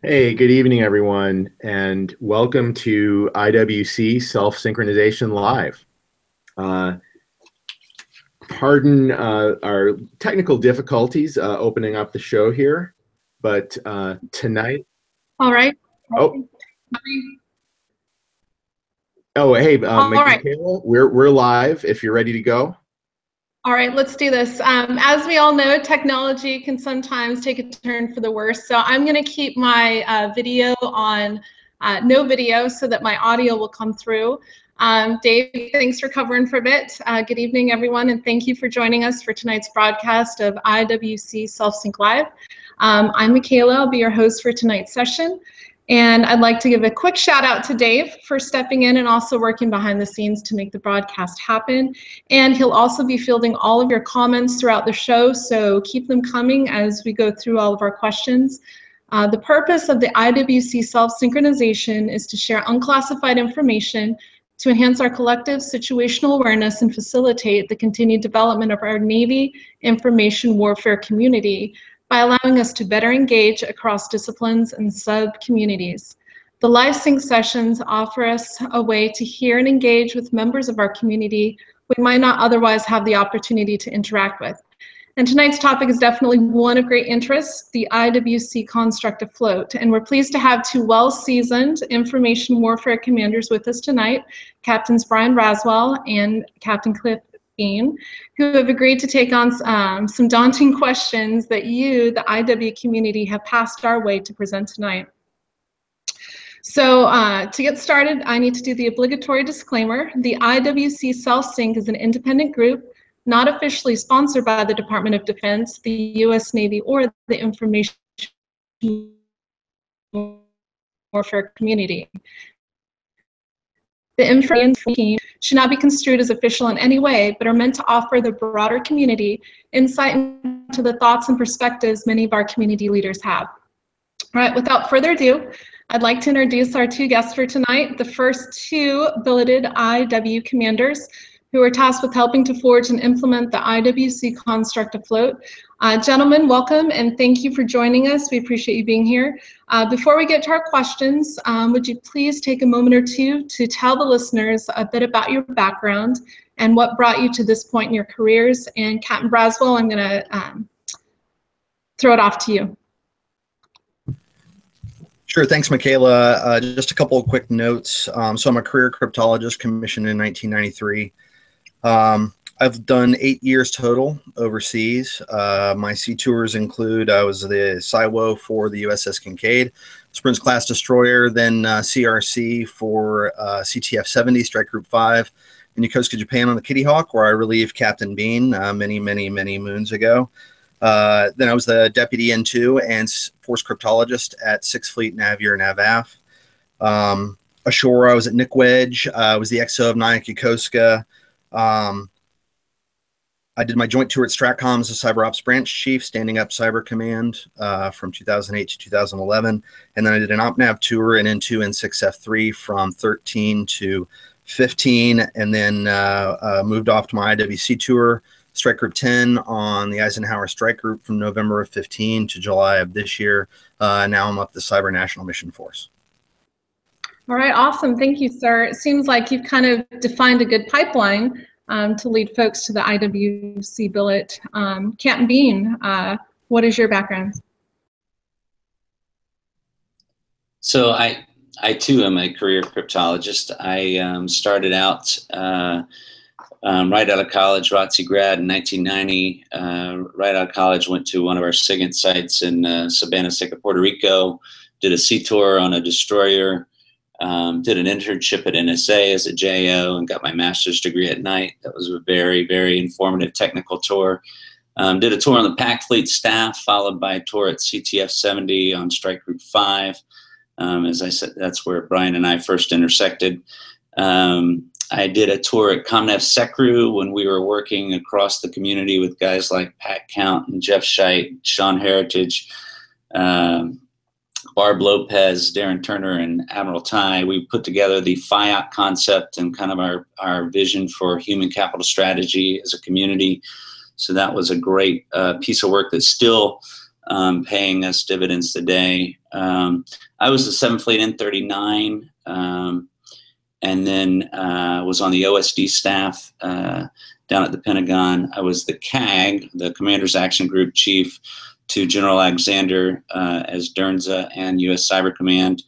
Hey, good evening, everyone, and welcome to IWC Self-Synchronization Live. Pardon our technical difficulties opening up the show here, but tonight... All right. Oh, hey, All right. Michaela, we're live if you're ready to go. All right, let's do this. As we all know, technology can sometimes take a turn for the worse. So I'm going to keep my video on no video so that my audio will come through. Dave, thanks for covering for a bit. Good evening, everyone, and thank you for joining us for tonight's broadcast of IWC Self-Sync Live. I'm Michaela. I'll be your host for tonight's session. And I'd like to give a quick shout out to Dave for stepping in and also working behind the scenes to make the broadcast happen. And he'll also be fielding all of your comments throughout the show, so keep them coming as we go through all of our questions. The purpose of the IWC self-synchronization is to share unclassified information to enhance our collective situational awareness and facilitate the continued development of our Navy information warfare community by allowing us to better engage across disciplines and sub-communities. The live sync sessions offer us a way to hear and engage with members of our community we might not otherwise have the opportunity to interact with. And tonight's topic is definitely one of great interest, the IWC construct afloat. And we're pleased to have two well-seasoned information warfare commanders with us tonight, Captains Bryan Braswell and Captain Cliff Bean, who have agreed to take on some daunting questions that you, the IW community, have passed our way to present tonight. So to get started, I need to do the obligatory disclaimer. The IWC Self-Sync is an independent group, not officially sponsored by the Department of Defense, the U.S. Navy, or the information warfare community. The information should not be construed as official in any way, but are meant to offer the broader community insight into the thoughts and perspectives many of our community leaders have. All right, without further ado, I'd like to introduce our two guests for tonight, the first two billeted IW commanders who are tasked with helping to forge and implement the IWC construct afloat. Gentlemen, welcome and thank you for joining us. We appreciate you being here. Before we get to our questions, would you please take a moment or two to tell the listeners a bit about your background and what brought you to this point in your careers? And Captain Braswell, I'm gonna throw it off to you. Sure, thanks, Michaela. Just a couple of quick notes. So I'm a career cryptologist commissioned in 1993. I've done 8 years total overseas. My sea tours include, I was the SIWO for the USS Kincaid, Sprint's class destroyer, then CRC for CTF-70, Strike Group 5, in Yokosuka, Japan on the Kitty Hawk, where I relieved Captain Bean many moons ago. Then I was the deputy N2 and force cryptologist at 6th Fleet Navier NavAF. Ashore, I was at Nick Wedge. I was the XO of Nyack Yokosuka. I did my joint tour at STRATCOM as a Cyber Ops Branch Chief, standing up Cyber Command from 2008 to 2011. And then I did an OpNav tour in N2 and 6F3 from 13 to 15, and then moved off to my IWC tour, Strike Group 10 on the Eisenhower Strike Group from November of 15 to July of this year. Now I'm up the Cyber National Mission Force. All right, awesome. Thank you, sir. It seems like you've kind of defined a good pipeline to lead folks to the IWC billet. Captain Bean, what is your background? So I too am a career cryptologist. I started out right out of college, ROTC grad in 1990. Right out of college, went to one of our SIGINT sites in Savannah, Puerto Rico, did a sea tour on a destroyer, did an internship at NSA as a JO, and got my master's degree at night. That was a very informative technical tour. Did a tour on the PAC Fleet staff, followed by a tour at CTF-70 on Strike Group 5. As I said, that's where Bryan and I first intersected. I did a tour at ComNav SecRu when we were working across the community with guys like Pat Count and Jeff Scheit, Sean Heritage, Barb Lopez, Darren Turner, and Admiral Ty. We put together the FIOC concept and kind of our vision for human capital strategy as a community. So that was a great piece of work that's still paying us dividends today. I was the 7th Fleet N39, and then was on the OSD staff down at the Pentagon. I was the CAG, the Commander's Action Group Chief to General Alexander as DERNZA and U.S. Cyber Command,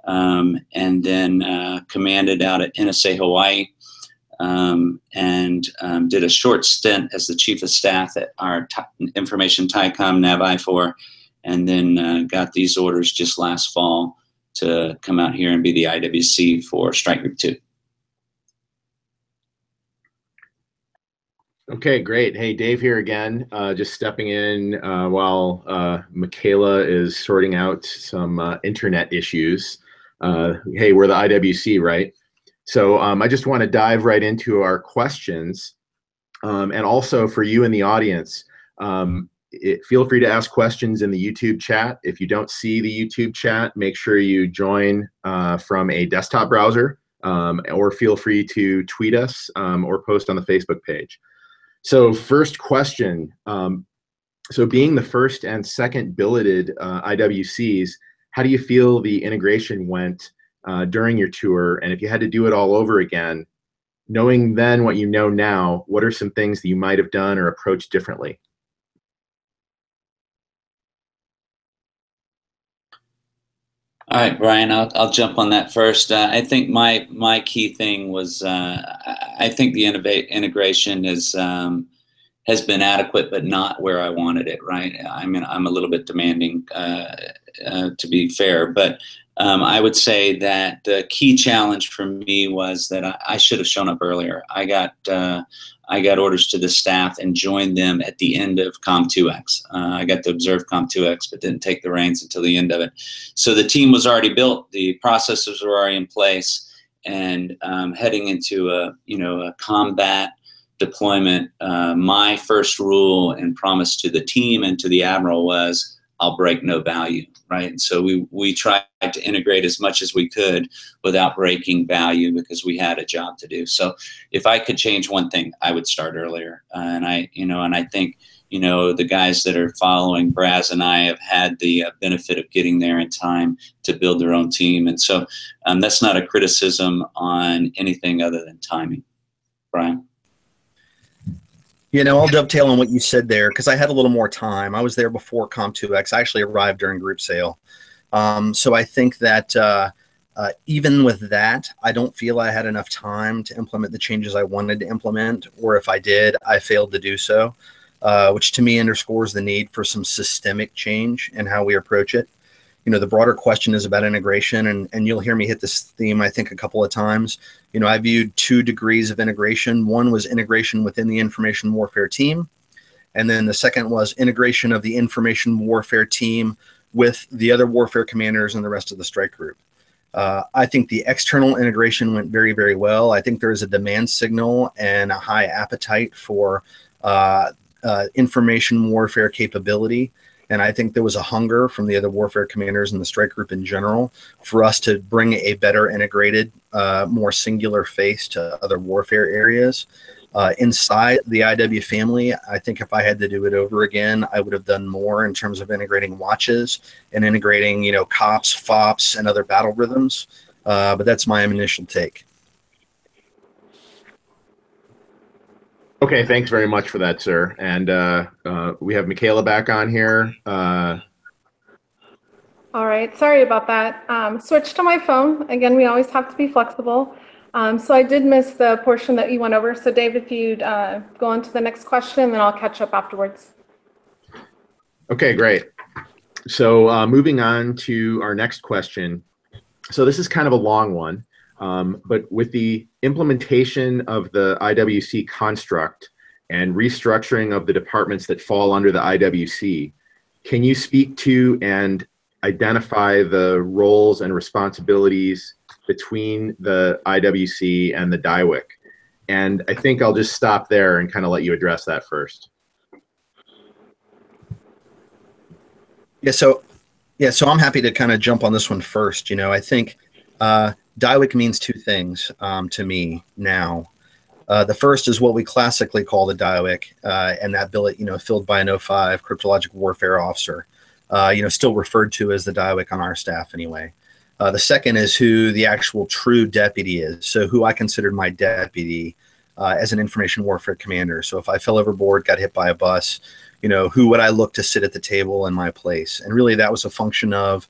and then commanded out at NSA Hawaii, and did a short stint as the Chief of Staff at our Information TICOM NAV-I4, and then got these orders just last fall to come out here and be the IWC for Strike Group 2. Okay, great. Hey, Dave here again, just stepping in while Michaela is sorting out some internet issues. Hey, we're the IWC, right? So I just want to dive right into our questions. And also for you in the audience, feel free to ask questions in the YouTube chat. If you don't see the YouTube chat, make sure you join from a desktop browser, or feel free to tweet us or post on the Facebook page. So first question, so being the first and second billeted IWCs, how do you feel the integration went during your tour? And if you had to do it all over again, knowing then what you know now, what are some things that you might have done or approached differently? All right, Brian, I'll jump on that first. I think my key thing was I think the integration has been adequate, but not where I wanted it. Right? I mean, I'm a little bit demanding, to be fair, but I would say that the key challenge for me was that I should have shown up earlier. I got orders to the staff and joined them at the end of COM2X. I got to observe COM2X, but didn't take the reins until the end of it. So the team was already built, the processes were already in place, and heading into a combat deployment, my first rule and promise to the team and to the admiral was, I'll break no value, right? And so we tried to integrate as much as we could without breaking value because we had a job to do. So if I could change one thing, I would start earlier. And I think, the guys that are following Braz and I have had the benefit of getting there in time to build their own team. And so that's not a criticism on anything other than timing. Brian? I'll dovetail on what you said there because I had a little more time. I was there before COM2X. I actually arrived during group sale. So I think that even with that, I don't feel I had enough time to implement the changes I wanted to implement, or if I did, I failed to do so, which to me underscores the need for some systemic change in how we approach it. The broader question is about integration, and you'll hear me hit this theme, I think, a couple of times. I viewed 2 degrees of integration. One was integration within the information warfare team, and then the second was integration of the information warfare team with the other warfare commanders and the rest of the strike group. I think the external integration went very, very well. I think there is a demand signal and a high appetite for information warfare capability. And I think there was a hunger from the other warfare commanders and the strike group in general for us to bring a better integrated, more singular face to other warfare areas. Inside the IW family, I think if I had to do it over again, I would have done more in terms of integrating watches and integrating, COPS, FOPS, and other battle rhythms. But that's my initial take. Okay, thanks very much for that, sir. And we have Michaela back on here. All right, sorry about that. Switched to my phone. Again, we always have to be flexible. So I did miss the portion that you went over. So Dave, if you'd go on to the next question, then I'll catch up afterwards. Okay, great. So moving on to our next question. So this is kind of a long one. But with the implementation of the IWC construct and restructuring of the departments that fall under the IWC, can you speak to and identify the roles and responsibilities between the IWC and the DIWC? And I think I'll just stop there and kind of let you address that first. So I'm happy to kind of jump on this one first. I think DIWC means 2 things to me now. The first is what we classically call the DIWC, and that billet, filled by an 05 cryptologic warfare officer. still referred to as the DIWC on our staff anyway. The second is who the actual true deputy is. So who I considered my deputy as an information warfare commander. So if I fell overboard, got hit by a bus, who would I look to sit at the table in my place? And really that was a function of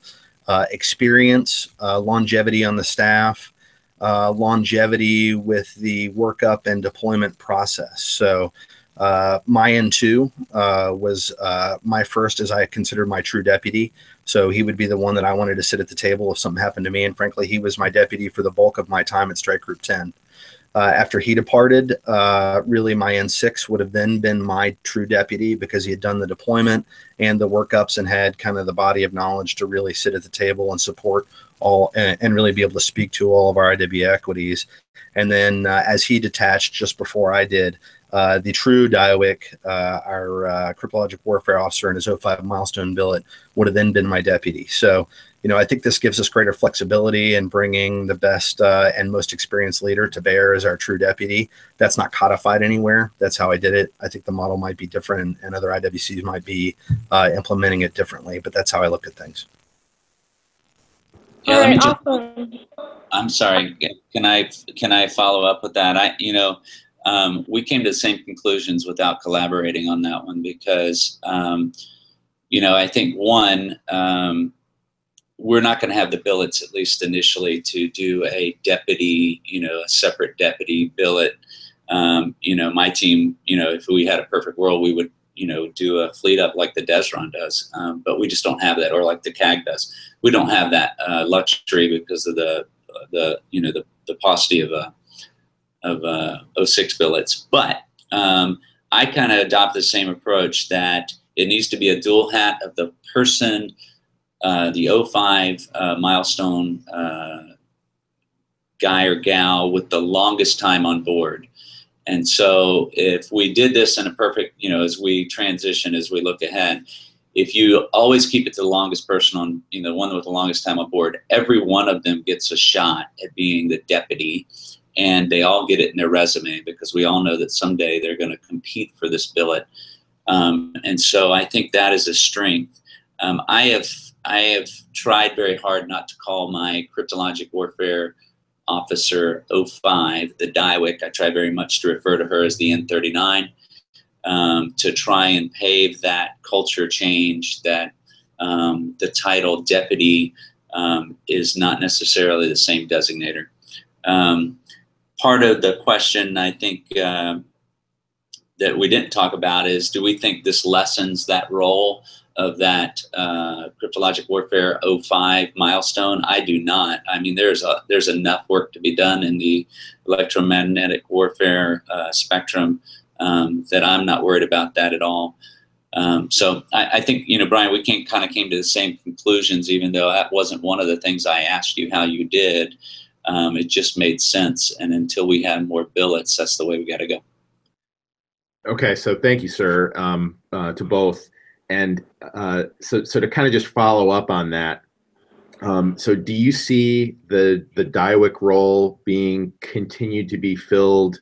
experience, longevity on the staff, longevity with the workup and deployment process. So my N2 was my first, as I considered my true deputy. So he would be the one that I wanted to sit at the table if something happened to me. And frankly, he was my deputy for the bulk of my time at Strike Group 10. After he departed, really my N6 would have then been my true deputy because he had done the deployment and the workups and had kind of the body of knowledge to really sit at the table and support all and really be able to speak to all of our IW equities. And then as he detached just before I did, the true DIWC, our cryptologic warfare officer in his 05 milestone billet, would have then been my deputy. So, I think this gives us greater flexibility in bringing the best and most experienced leader to bear as our true deputy. That's not codified anywhere. That's how I did it. I think the model might be different and other IWCs might be implementing it differently, but that's how I look at things. Yeah, All right, awesome. I'm sorry. Can I follow up with that? We came to the same conclusions without collaborating on that one because, I think one, we're not going to have the billets, at least initially, to do a deputy, a separate deputy billet. My team, if we had a perfect world, we would, do a fleet up like the Desron does, but we just don't have that, or like the CAG does. We don't have that luxury because of the paucity of 06 billets. But I kind of adopt the same approach that it needs to be a dual hat of the person, the 05 milestone guy or gal with the longest time on board. And so if we did this in a perfect, as we transition, as we look ahead, if you always keep it to the longest person on, the one with the longest time on board, every one of them gets a shot at being the deputy, and they all get it in their resume because we all know that someday they're going to compete for this billet. And so I think that is a strength. I have tried very hard not to call my cryptologic warfare officer 05 the DIWC. I try very much to refer to her as the N39 to try and pave that culture change that the title deputy is not necessarily the same designator. Part of the question I think that we didn't talk about is, do we think this lessens that role of that cryptologic warfare 05 milestone? I do not. I mean, there's enough work to be done in the electromagnetic warfare spectrum that I'm not worried about that at all. So I think, Bryan, we kind of came to the same conclusions, even though that wasn't one of the things I asked you how you did. It just made sense. And until we have more billets, that's the way we got to go. Okay, so thank you, sir, to both. And so to kind of just follow up on that, so do you see the DIWC role being continued to be filled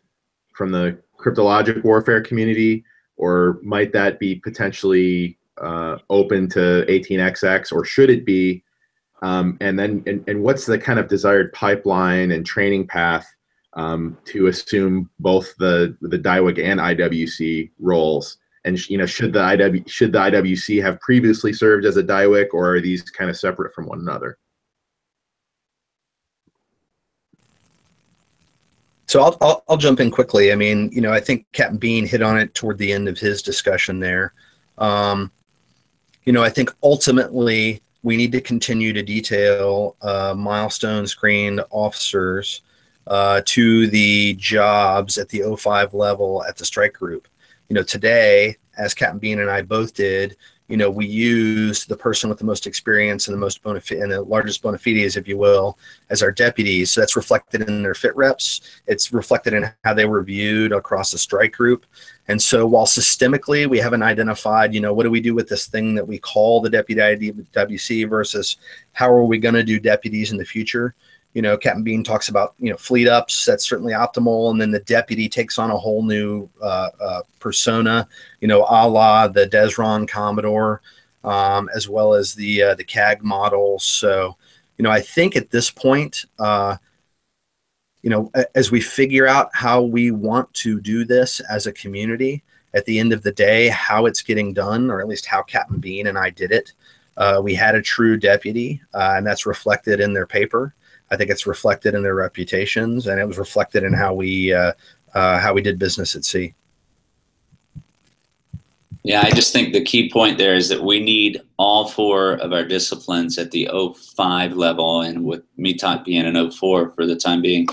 from the cryptologic warfare community, or might that be potentially open to 18xx, or should it be? And what's the kind of desired pipeline and training path to assume both the DIWC and IWC roles? And should the IWC have previously served as a DIWC, or are these kind of separate from one another? So I'll jump in quickly. I mean, I think Captain Bean hit on it toward the end of his discussion there. I think ultimately we need to continue to detail milestone screened officers to the jobs at the 05 level at the strike group. Today, as Captain Bean and I both did, we used the person with the most experience and the most and the largest bona fides, if you will, as our deputies. So that's reflected in their fit reps. It's reflected in how they were viewed across the strike group. And so while systemically we haven't identified, what do we do with this thing that we call the deputy IWC versus how are we going to do deputies in the future? Captain Bean talks about, fleet ups. That's certainly optimal. And then the deputy takes on a whole new persona, a la the Desron Commodore. as well as the CAG models. So, I think at this point, as we figure out how we want to do this as a community, at the end of the day, how it's getting done, or at least how Captain Bean and I did it, we had a true deputy, and that's reflected in their paper. I think it's reflected in their reputations, and it was reflected in how we did business at sea. Yeah, I just think the key point there is that we need all 4 of our disciplines at the 05 level, and with METOC being an 04 for the time being,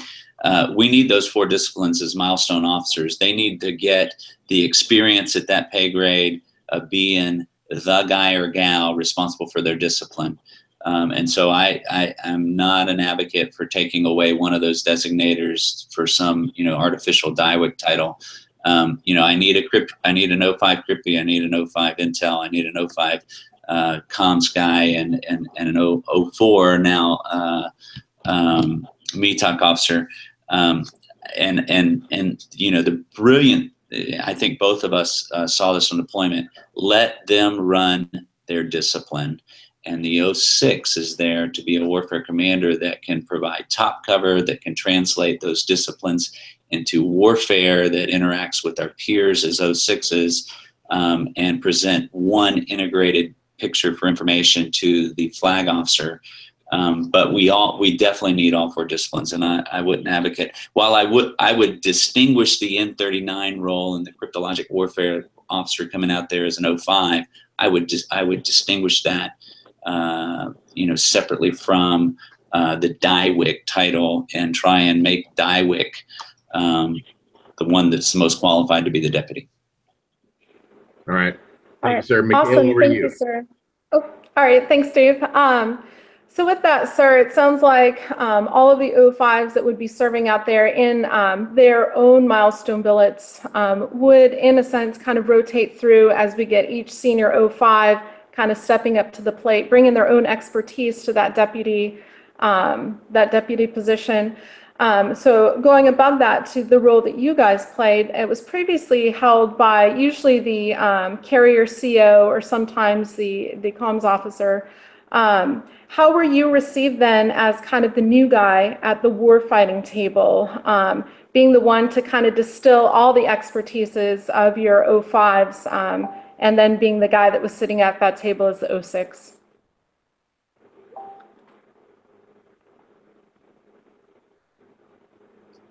we need those 4 disciplines as milestone officers. They need to get the experience at that pay grade of being the guy or gal responsible for their discipline. And so I am not an advocate for taking away one of those designators for some, artificial DIWIC title. I need an 05 Crippy, I need an 05 Intel, I need an 05 comms guy, and an 04 now METOC officer. The brilliant, I think both of us saw this on deployment, let them run their discipline. And the 06 is there to be a warfare commander that can provide top cover, that can translate those disciplines into warfare that interacts with our peers as 06s, and present one integrated picture for information to the flag officer. But we definitely need all 4 disciplines, and I wouldn't advocate. While I would distinguish the N39 role and the cryptologic warfare officer coming out there as an 05, I would distinguish that separately from the DIWIC title, and try and make DIWIC the one that's most qualified to be the deputy. All right. Thank you, sir. Michaela, awesome. over Thank to you. you, sir. Oh, all right. Thanks, Dave. So with that, sir, it sounds like all of the 05s that would be serving out there in their own milestone billets would, in a sense, kind of rotate through as we get each senior 05 kind of stepping up to the plate, bringing their own expertise to that deputy position. So going above that to the role that you guys played, it was previously held by usually the carrier CO, or sometimes the comms officer. How were you received then as kind of the new guy at the warfighting table, being the one to kind of distill all the expertises of your 05s, and then being the guy that was sitting at that table as the 06?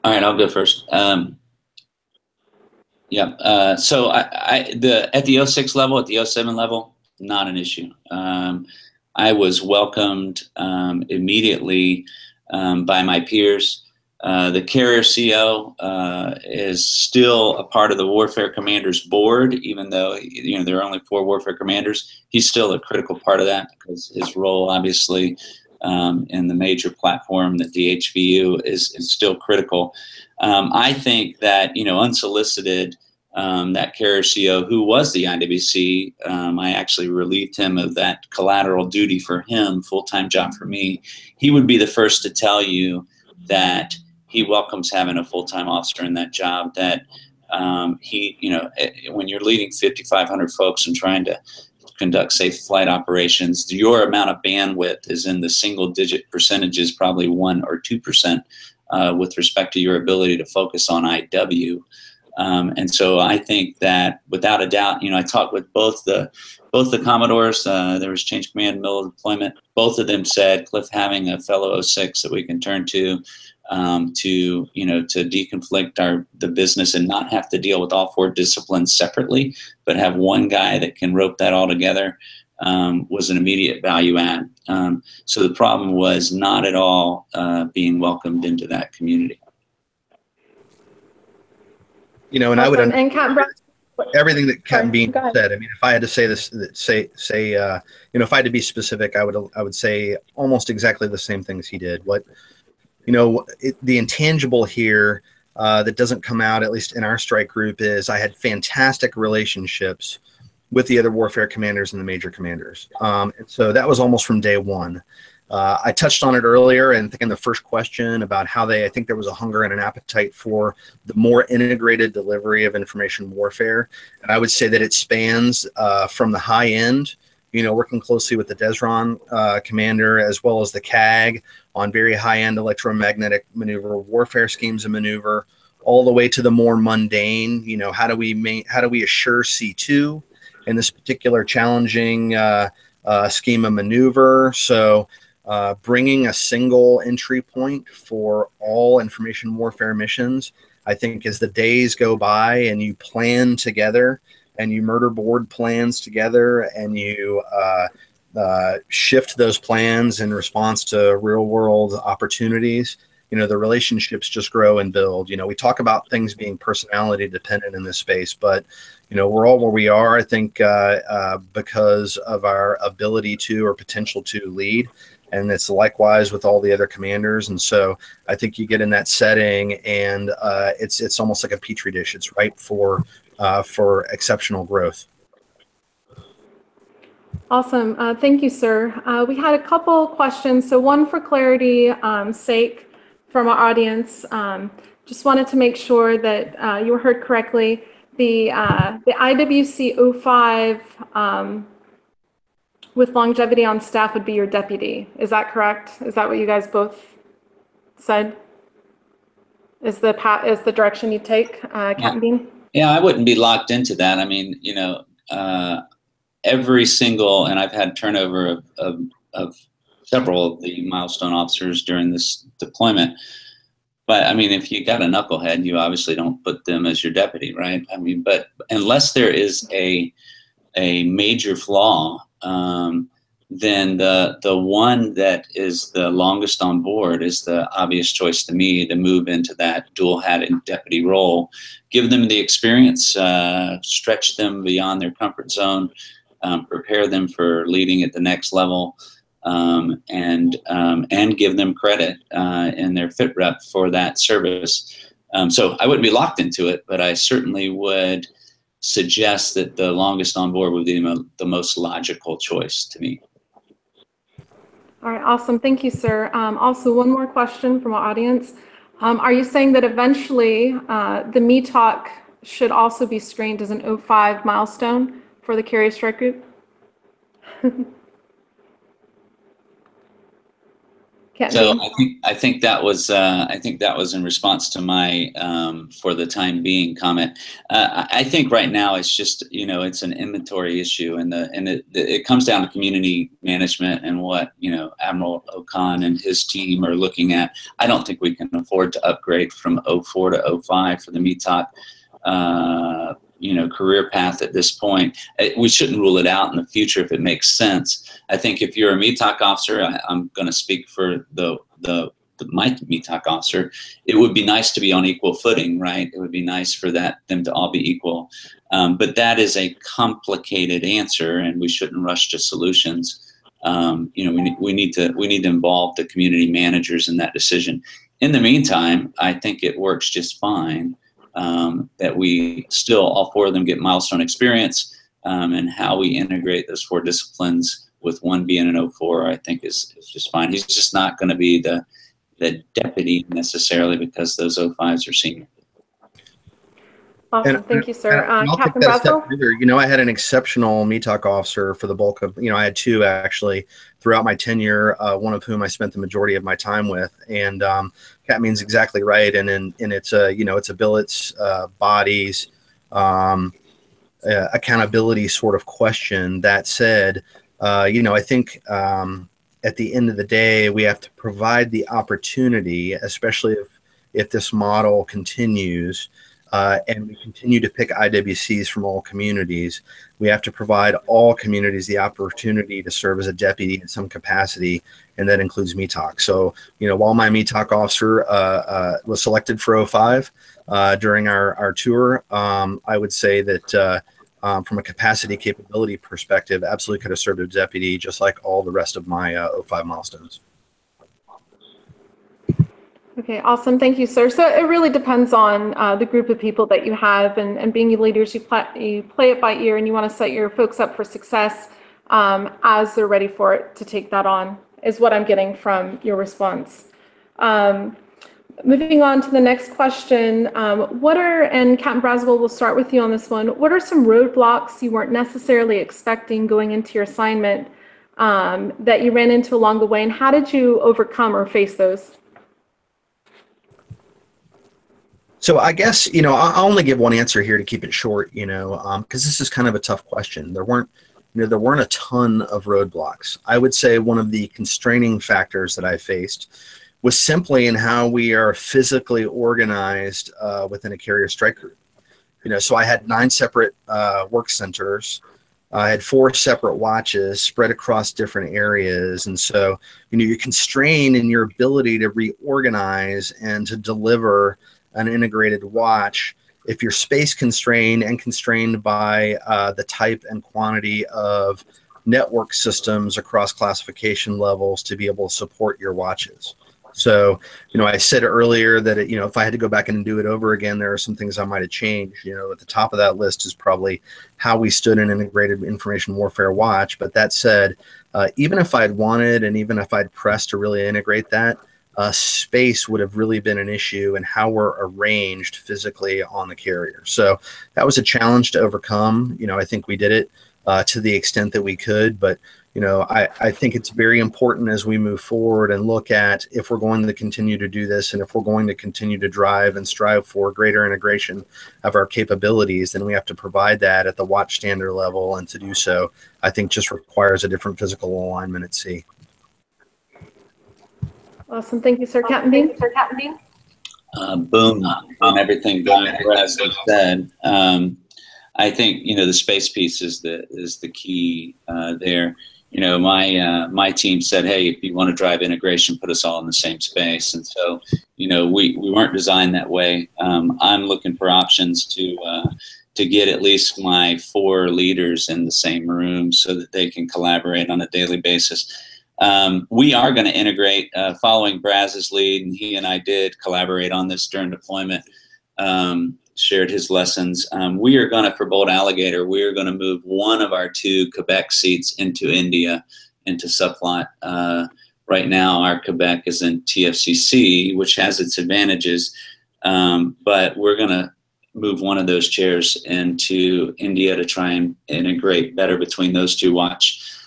All right, I'll go first. So at the 06 level, at the 07 level, not an issue. I was welcomed immediately by my peers. The carrier CO is still a part of the Warfare Commanders Board, even though there are only 4 Warfare Commanders. He's still a critical part of that, because his role, obviously, in the major platform that the HVU is still critical. I think that unsolicited, that carrier CO, who was the IWC, I actually relieved him of that collateral duty for him, full-time job for me. He would be the first to tell you that he welcomes having a full-time officer in that job, that when you're leading 5,500 folks and trying to conduct safe flight operations, your amount of bandwidth is in the single-digit percentages, probably 1 or 2%, with respect to your ability to focus on IW. And so I think that, without a doubt, I talked with both the Commodores. There was change command, middle of deployment. Both of them said, Cliff, having a fellow 06 that we can turn to deconflict the business and not have to deal with all 4 disciplines separately, but have one guy that can rope that all together, was an immediate value add. So the problem was not at all being welcomed into that community. And I would everything that Captain Bean said. I mean, if I had to say this, if I had to be specific, I would say almost exactly the same things he did. The intangible here that doesn't come out, at least in our strike group, is I had fantastic relationships with the other warfare commanders and the major commanders. And so that was almost from day one. I touched on it earlier, and I think in the first question about how I think there was a hunger and an appetite for the more integrated delivery of information warfare. And I would say that it spans from the high end working closely with the DESRON commander as well as the CAG on very high-end electromagnetic maneuver warfare schemes of maneuver, all the way to the more mundane. How do we assure C2 in this particular challenging scheme of maneuver? So bringing a single entry point for all information warfare missions, I think, as the days go by and you plan together and you murder board plans together and you shift those plans in response to real world opportunities, the relationships just grow and build. We talk about things being personality dependent in this space, but we're all where we are, I think, because of our ability to or potential to lead. And it's likewise with all the other commanders. And so I think you get in that setting and it's almost like a petri dish. It's ripe for exceptional growth. Awesome. Thank you, sir. We had a couple questions. So one for clarity sake from our audience. Just wanted to make sure that you were heard correctly. The IWC 05 with longevity on staff would be your deputy. Is that correct? Is that what you guys both said? Is the direction you take, Captain Bean? Yeah, I wouldn't be locked into that. I mean, every single, and I've had turnover of several of the milestone officers during this deployment. But I mean, if you got a knucklehead, you obviously don't put them as your deputy, right? I mean, but unless there is a major flaw, then the one that is the longest on board is the obvious choice to me to move into that dual-hatted deputy role, give them the experience, stretch them beyond their comfort zone, prepare them for leading at the next level, and give them credit in their fit rep for that service. So I wouldn't be locked into it, but I certainly would suggest that the longest on board would be the most logical choice to me. All right, awesome. Thank you, sir. Also, one more question from our audience. Are you saying that eventually the METOC should also be screened as an 05 milestone for the carrier strike group? So I think that was in response to my for the time being comment. I think right now it's just it's an inventory issue, and it comes down to community management and what Admiral O'Con and his team are looking at. I don't think we can afford to upgrade from 04 to 05 for the METOC career path at this point. We shouldn't rule it out in the future if it makes sense. I think if you're a METOC officer, I'm going to speak for my METOC officer, it would be nice to be on equal footing, right? It would be nice for them to all be equal. But that is a complicated answer, and we shouldn't rush to solutions. We need to involve the community managers in that decision. In the meantime, I think it works just fine. That we still, all four of them, get milestone experience, and how we integrate those four disciplines with one being an 04, I think is just fine. He's just not going to be the deputy necessarily because those 05s are senior. Awesome. Thank you, sir. Captain Braswell? I had an exceptional METOC officer for the bulk of, I had two actually throughout my tenure, one of whom I spent the majority of my time with. And Cat means exactly right. And it's a billets, bodies, accountability sort of question. That said, I think at the end of the day, we have to provide the opportunity, especially if this model continues, and we continue to pick IWCs from all communities. We have to provide all communities the opportunity to serve as a deputy in some capacity, and that includes METOC. So, while my METOC officer was selected for 05 during our tour, I would say that from a capacity capability perspective, absolutely could have served as deputy, just like all the rest of my 05 milestones. Okay, awesome. Thank you, sir. So it really depends on the group of people that you have, and being leaders, you play it by ear, and you want to set your folks up for success as they're ready for it to take that on, is what I'm getting from your response. Moving on to the next question, and Captain Braswell, will start with you on this one. What are some roadblocks you weren't necessarily expecting going into your assignment that you ran into along the way, and how did you overcome or face those? So I guess, I'll only give one answer here to keep it short, because this is kind of a tough question. There weren't a ton of roadblocks. I would say one of the constraining factors that I faced was simply in how we are physically organized within a carrier strike group. So I had 9 separate work centers. I had 4 separate watches spread across different areas. And so, you're constrained in your ability to reorganize and to deliver an integrated watch if you're space constrained and constrained by the type and quantity of network systems across classification levels to be able to support your watches. So, I said earlier that, if I had to go back and do it over again, there are some things I might have changed. At the top of that list is probably how we stood an integrated information warfare watch. But that said, even if I'd wanted and even if I'd pressed to really integrate that, space would have really been an issue in how we're arranged physically on the carrier. So that was a challenge to overcome. I think we did it to the extent that we could, but I think it's very important as we move forward and look at if we're going to continue to do this and if we're going to continue to drive and strive for greater integration of our capabilities, then we have to provide that at the watch standard level. And to do so, I think just requires a different physical alignment at sea. Awesome. Thank you, sir. Captain Bean. Boom on everything Bryan has said. I think, the space piece is the key there. My team said, hey, if you want to drive integration, put us all in the same space. And so, we weren't designed that way. I'm looking for options to get at least my 4 leaders in the same room so that they can collaborate on a daily basis. We are going to integrate following Braz's lead, and he and I did collaborate on this during deployment, shared his lessons. We are going to, for Bold Alligator, we are going to move one of our 2 Quebec seats into India, into subplot. Right now, our Quebec is in TFCC, which has its advantages, but we're going to move one of those chairs into India to try and integrate better between those 2 watches.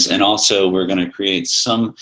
And also we're going to create some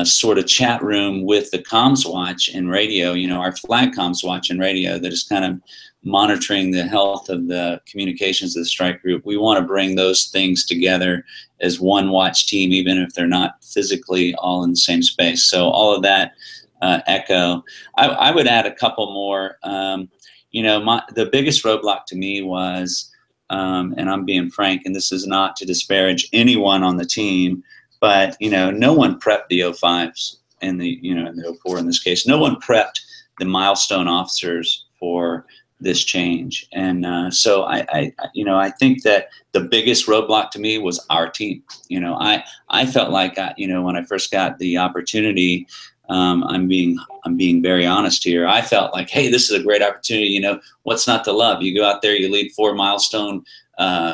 sort of chat room with the comms watch and radio, our flag comms watch and radio that is kind of monitoring the health of the communications of the strike group. We want to bring those things together as one watch team, even if they're not physically all in the same space. So all of that echo. I would add a couple more. The biggest roadblock to me was, and I'm being frank, and this is not to disparage anyone on the team, but no one prepped the 05s and the the 04 in this case. No one prepped the milestone officers for this change, and so I think that the biggest roadblock to me was our team. I felt like when I first got the opportunity. I'm being very honest here. I felt like, hey, this is a great opportunity. What's not to love? You go out there, you lead 4 milestone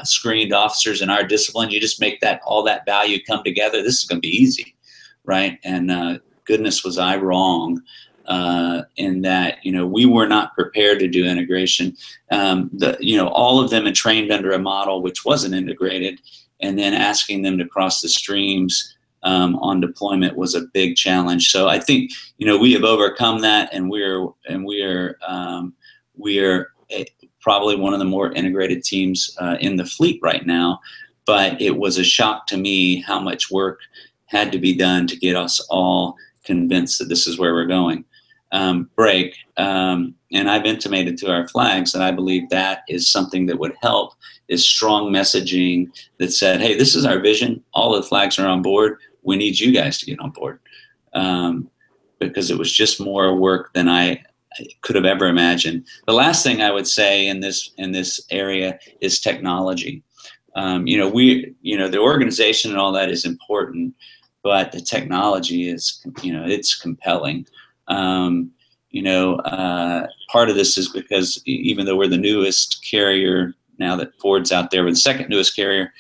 screened officers in our discipline. You just make all that value come together. This is going to be easy, right? And goodness, was I wrong in that we were not prepared to do integration. All of them had trained under a model which wasn't integrated, and then asking them to cross the streams on deployment was a big challenge. So I think we have overcome that, and we are probably one of the more integrated teams in the fleet right now. But it was a shock to me how much work had to be done to get us all convinced that this is where we're going. Break, and I've intimated to our flags that I believe that is something that would help, is strong messaging that said, hey, this is our vision. All the flags are on board. We need you guys to get on board, because it was just more work than I could have ever imagined. The last thing I would say in this area is technology. The organization and all that is important, but the technology is, it's compelling. Part of this is because even though we're the newest carrier now that Ford's out there, we're the second newest carrier,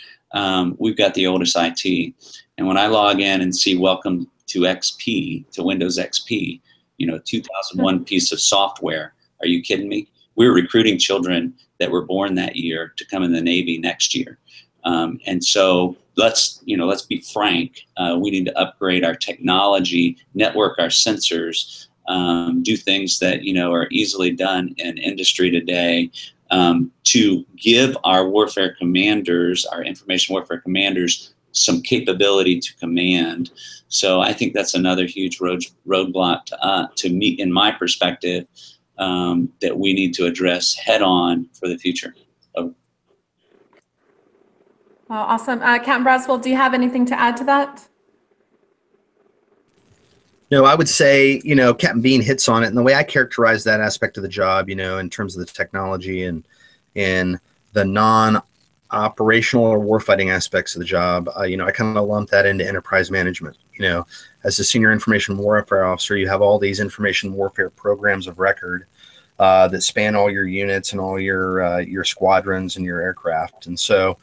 we've got the oldest IT. And when I log in and see welcome to XP, to Windows XP, 2001 piece of software. Are you kidding me? We're recruiting children that were born that year to come in the Navy next year. And so let's be frank. We need to upgrade our technology, network our sensors, do things that, are easily done in industry today, to give our warfare commanders, our information warfare commanders, some capability to command. So I think that's another huge roadblock to me, in my perspective, that we need to address head on for the future. Awesome. Captain Braswell, do you have anything to add to that? No, I would say, Captain Bean hits on it. And the way I characterize that aspect of the job, in terms of the technology and the non-operational or warfighting aspects of the job, I kind of lump that into enterprise management. As a senior information warfare officer, you have all these information warfare programs of record that span all your units and all your squadrons and your aircraft. And so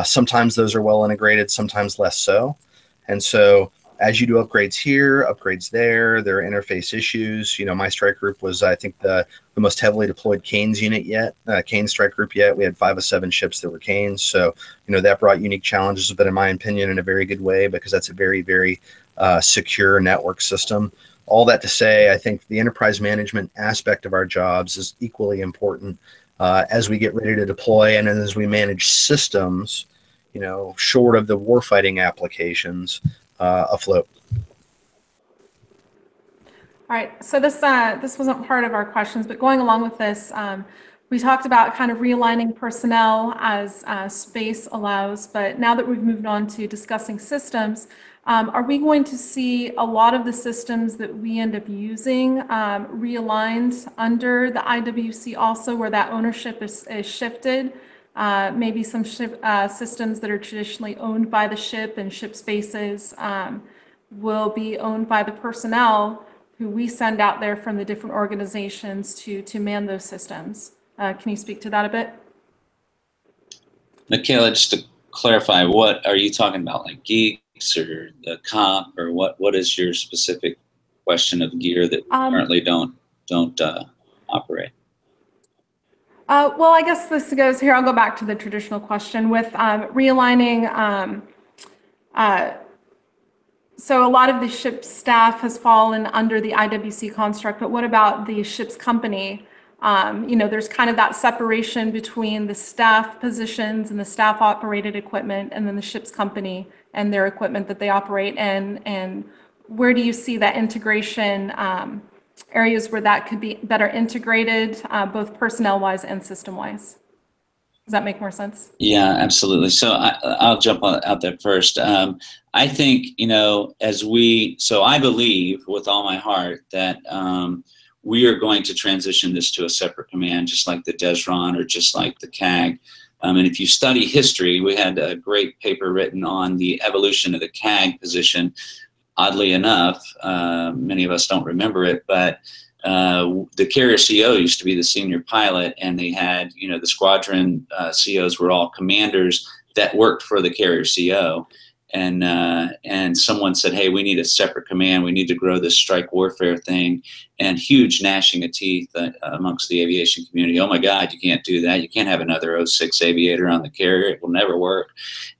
sometimes those are well integrated, sometimes less so. And so as you do upgrades here, upgrades there, there are interface issues. My strike group was, I think, the most heavily deployed Canes unit yet, Canes strike group yet. We had 5 of 7 ships that were Canes. So, that brought unique challenges, but in my opinion, in a very good way, because that's a very, very secure network system. All that to say, I think the enterprise management aspect of our jobs is equally important as we get ready to deploy and as we manage systems, short of the warfighting applications afloat. All right, so this wasn't part of our questions, but going along with this, we talked about kind of realigning personnel as space allows, but now that we've moved on to discussing systems, are we going to see a lot of the systems that we end up using realigned under the IWC also, where that ownership is shifted? Maybe some systems that are traditionally owned by the ship and ship spaces will be owned by the personnel who we send out there from the different organizations to man those systems. Can you speak to that a bit? Michaela, just to clarify, what are you talking about, like geeks or the COP, or what is your specific question of gear that currently don't operate? Well, I guess this goes here. I'll go back to the traditional question with realigning. So a lot of the ship staff has fallen under the IWC construct, but what about the ship's company? There's kind of that separation between the staff positions and the staff operated equipment, and then the ship's company and their equipment that they operate. And where do you see that integration? Areas where that could be better integrated, both personnel-wise and system-wise. Does that make more sense? Yeah, absolutely. So I'll jump out there first. I think, so I believe with all my heart that we are going to transition this to a separate command, just like the DESRON or just like the CAG. And if you study history, we had a great paper written on the evolution of the CAG position. Oddly enough, many of us don't remember it, but the carrier CO used to be the senior pilot, and they had, the squadron COs were all commanders that worked for the carrier CO. And someone said, hey, we need a separate command. We need to grow this strike warfare thing. And huge gnashing of teeth amongst the aviation community. Oh my God, you can't do that. You can't have another 06 aviator on the carrier. It will never work.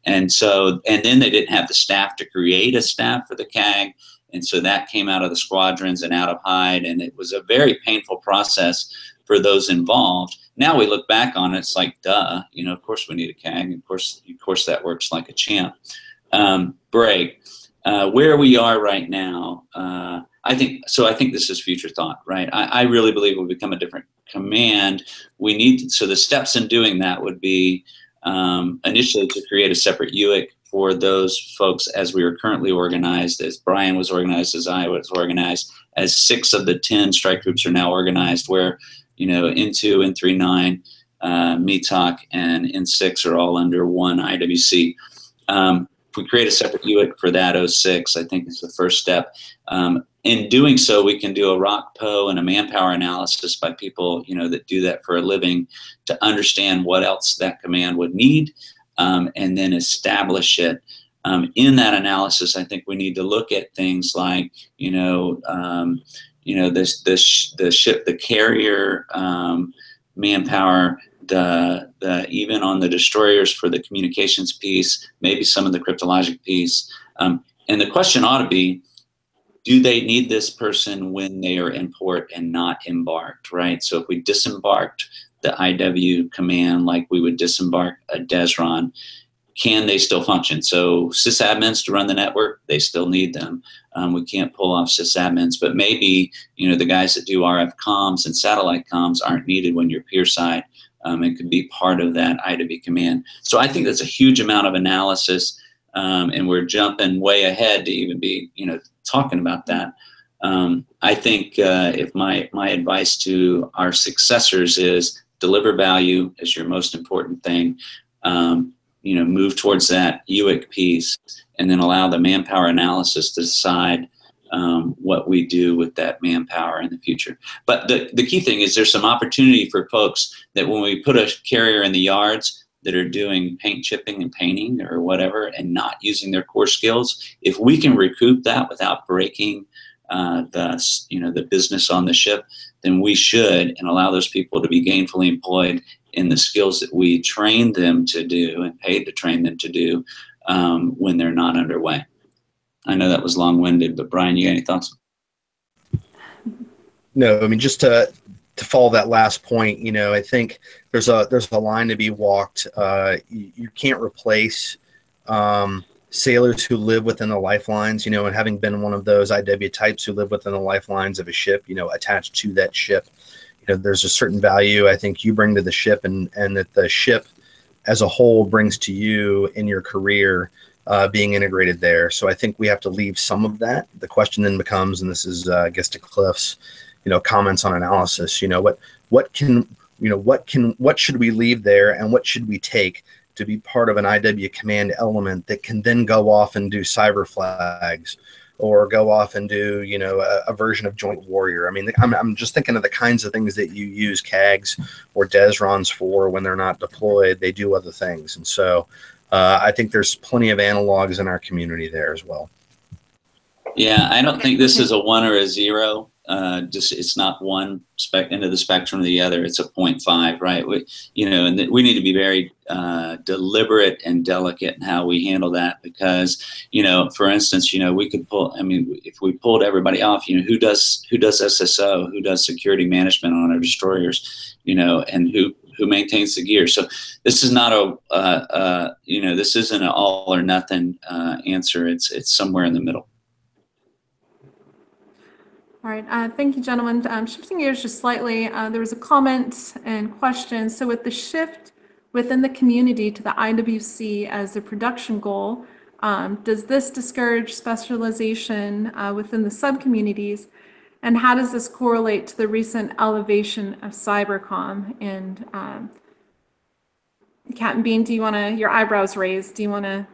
And then they didn't have the staff to create a staff for the CAG. And so that came out of the squadrons and out of Hyde. And it was a very painful process for those involved. Now we look back on it, it's like, duh, of course we need a CAG. Of course that works like a champ. Bray, where we are right now, I think this is future thought, right? I really believe we'll become a different command. So the steps in doing that would be initially to create a separate UIC for those folks as we are currently organized, as Bryan was organized, as I was organized, as 6 of the 10 strike groups are now organized, where, N2, N39, METOC, and N6 are all under one IWC. If we create a separate UIC for that 06, I think it's the first step. In doing so, we can do a ROC-PO and a manpower analysis by people, that do that for a living, to understand what else that command would need, and then establish it. In that analysis, I think we need to look at things like, the ship, the carrier manpower, the even on the destroyers for the communications piece, maybe some of the cryptologic piece. And the question ought to be, do they need this person when they are in port and not embarked, right? So if we disembarked the IW command like we would disembark a Desron, can they still function? So sysadmins to run the network, they still need them. We can't pull off sysadmins, but maybe, the guys that do RF comms and satellite comms aren't needed when you're peer side, and could be part of that IW command. So I think that's a huge amount of analysis, and we're jumping way ahead to even be, talking about that. I think if my advice to our successors is deliver value as your most important thing. Move towards that UIC piece, and then allow the manpower analysis to decide what we do with that manpower in the future. But the key thing is there's some opportunity for folks that when we put a carrier in the yards that are doing paint chipping and painting or whatever and not using their core skills, if we can recoup that without breaking the business on the ship, then we should, and allow those people to be gainfully employed in the skills that we train them to do and paid to train them to do when they're not underway. I know that was long-winded, but Bryan, you got any thoughts? No, I mean, just to follow that last point, I think there's a line to be walked. You can't replace sailors who live within the lifelines, and having been one of those IW types who live within the lifelines of a ship, attached to that ship, there's a certain value I think you bring to the ship, and that the ship as a whole brings to you in your career, being integrated there. So I think we have to leave some of that. The question then becomes, and this is, I guess, to Cliff's, comments on analysis, what should we leave there, and what should we take to be part of an IW command element that can then go off and do cyber flags, or go off and do, a version of Joint Warrior. I mean, I'm just thinking of the kinds of things that you use CAGs or Desrons for when they're not deployed. They do other things. And so I think there's plenty of analogs in our community there as well. Yeah, I don't think this is a 1 or a 0. It's not one end of the spectrum or the other. It's a 0.5, right? And we need to be very deliberate and delicate in how we handle that, because, for instance, we could pull. I mean, if we pulled everybody off, who does SSO, who does security management on our destroyers, and who maintains the gear. So this is not this isn't an all or nothing answer. It's somewhere in the middle. All right, thank you, gentlemen. Shifting gears just slightly, there was a comment and question. So with the shift within the community to the IWC as a production goal, does this discourage specialization within the sub-communities? And how does this correlate to the recent elevation of cybercom? And Captain Bean, your eyebrows raised, do you want to?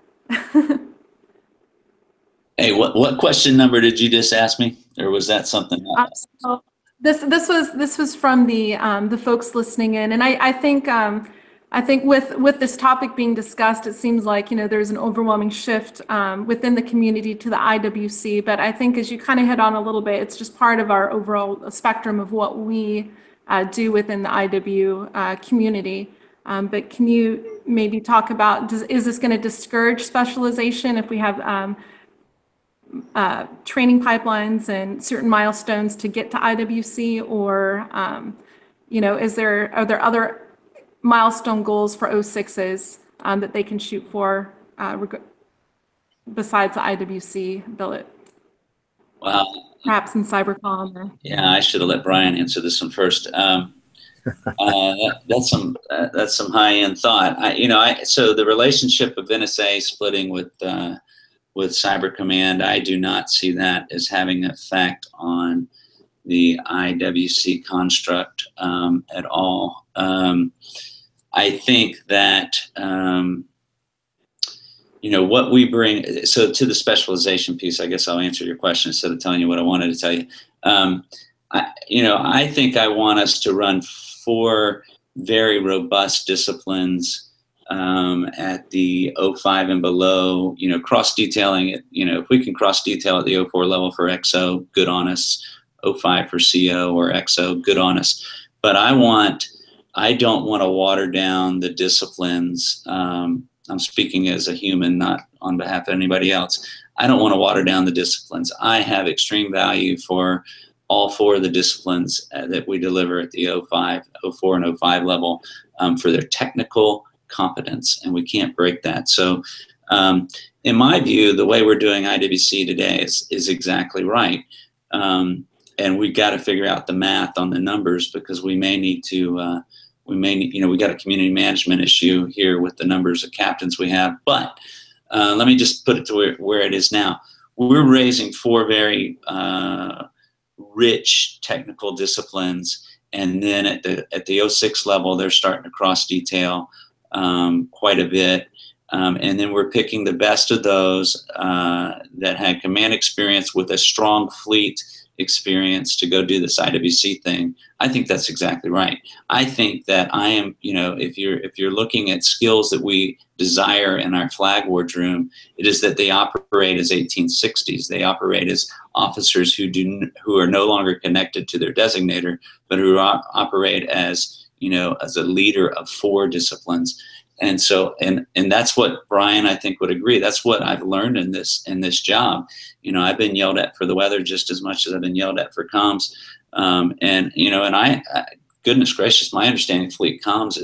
Hey, what question number did you just ask me, or was that something else? This was from the folks listening in, and I think with this topic being discussed, it seems like there's an overwhelming shift within the community to the IWC. But I think, as you kind of hit on a little bit, it's just part of our overall spectrum of what we do within the IW community. But can you maybe talk about, is this going to discourage specialization if we have training pipelines and certain milestones to get to IWC, or are there other milestone goals for 06s that they can shoot for besides the IWC billet? Well, perhaps in cybercom. Or... Yeah, I should have let Bryan answer this one first. That's some high-end thought. So the relationship of NSA splitting with Cyber Command, I do not see that as having an effect on the IWC construct at all. I think that what we bring. So to the specialization piece, I guess I'll answer your question instead of telling you what I wanted to tell you. I think I want us to run 4 very robust disciplines at the 05 and below, cross detailing it. If we can cross detail at the 04 level for XO, good on us. 05 for CO or XO, good on us. But I don't want to water down the disciplines. I'm speaking as a human, not on behalf of anybody else. I don't want to water down the disciplines. I have extreme value for all 4 of the disciplines that we deliver at the 04 and 05 level for their technical competence, and we can't break that. So in my view, the way we're doing IWC today is exactly right. And we've got to figure out the math on the numbers, because we may need to, we got a community management issue here with the numbers of captains we have. But let me just put it to where it is now. We're raising 4 very rich technical disciplines, and then at the 06 level, they're starting to cross detail quite a bit. And then we're picking the best of those that had command experience with a strong fleet experience to go do this IWC thing. I think that's exactly right. I think that I am, if you're looking at skills that we desire in our flag wardroom, it is that they operate as 1860s. They operate as officers who are no longer connected to their designator, but who operate as, as a leader of 4 disciplines. And so, and that's what Bryan, I think, would agree. That's what I've learned in this job. I've been yelled at for the weather just as much as I've been yelled at for comms. And I goodness gracious, my understanding of fleet comms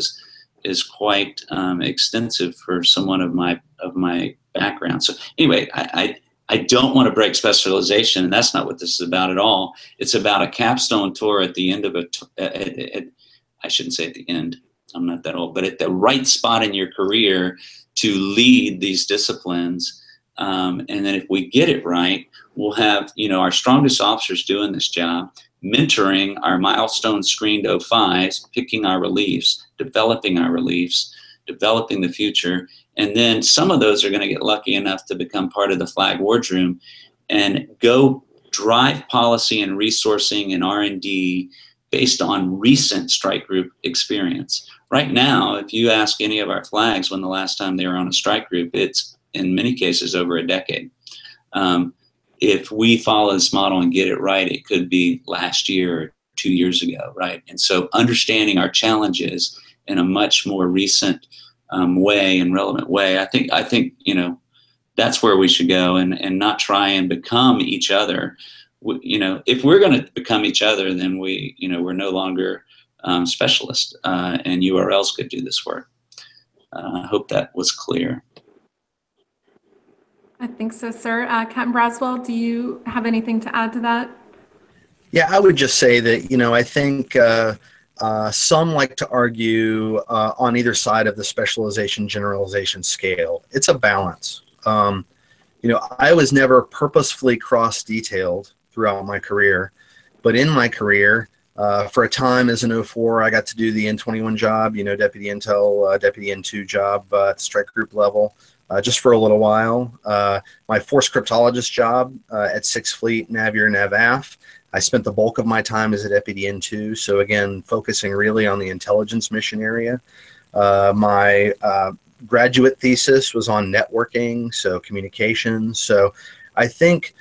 is quite extensive for someone of my background. So anyway, I don't want to break specialization, and that's not what this is about at all. It's about a capstone tour at the end of I shouldn't say at the end. I'm not that old, but at the right spot in your career to lead these disciplines. And then if we get it right, we'll have, our strongest officers doing this job, mentoring our milestone screened 05s, picking our reliefs, developing our reliefs, developing the future. And then some of those are going to get lucky enough to become part of the flag wardroom and go drive policy and resourcing and R&D based on recent strike group experience. Right now, if you ask any of our flags when the last time they were on a strike group, it's in many cases over a decade. If we follow this model and get it right, it could be last year or 2 years ago, right? And so understanding our challenges in a much more recent way and relevant way, I think that's where we should go, and not try and become each other. If we're going to become each other, then we're no longer specialists, and URLs could do this work. I hope that was clear. I think so, sir. Captain Braswell, do you have anything to add to that? Yeah, I would just say that, I think some like to argue on either side of the specialization generalization scale. It's a balance. I was never purposefully cross-detailed throughout my career, but in my career, for a time as an 04, I got to do the N21 job, Deputy Intel, Deputy N2 job at the strike group level, just for a little while. My force cryptologist job at 6th Fleet, NAVIR, NAVAF, I spent the bulk of my time as a Deputy N2, so again, focusing really on the intelligence mission area. My graduate thesis was on networking, so communications. So I think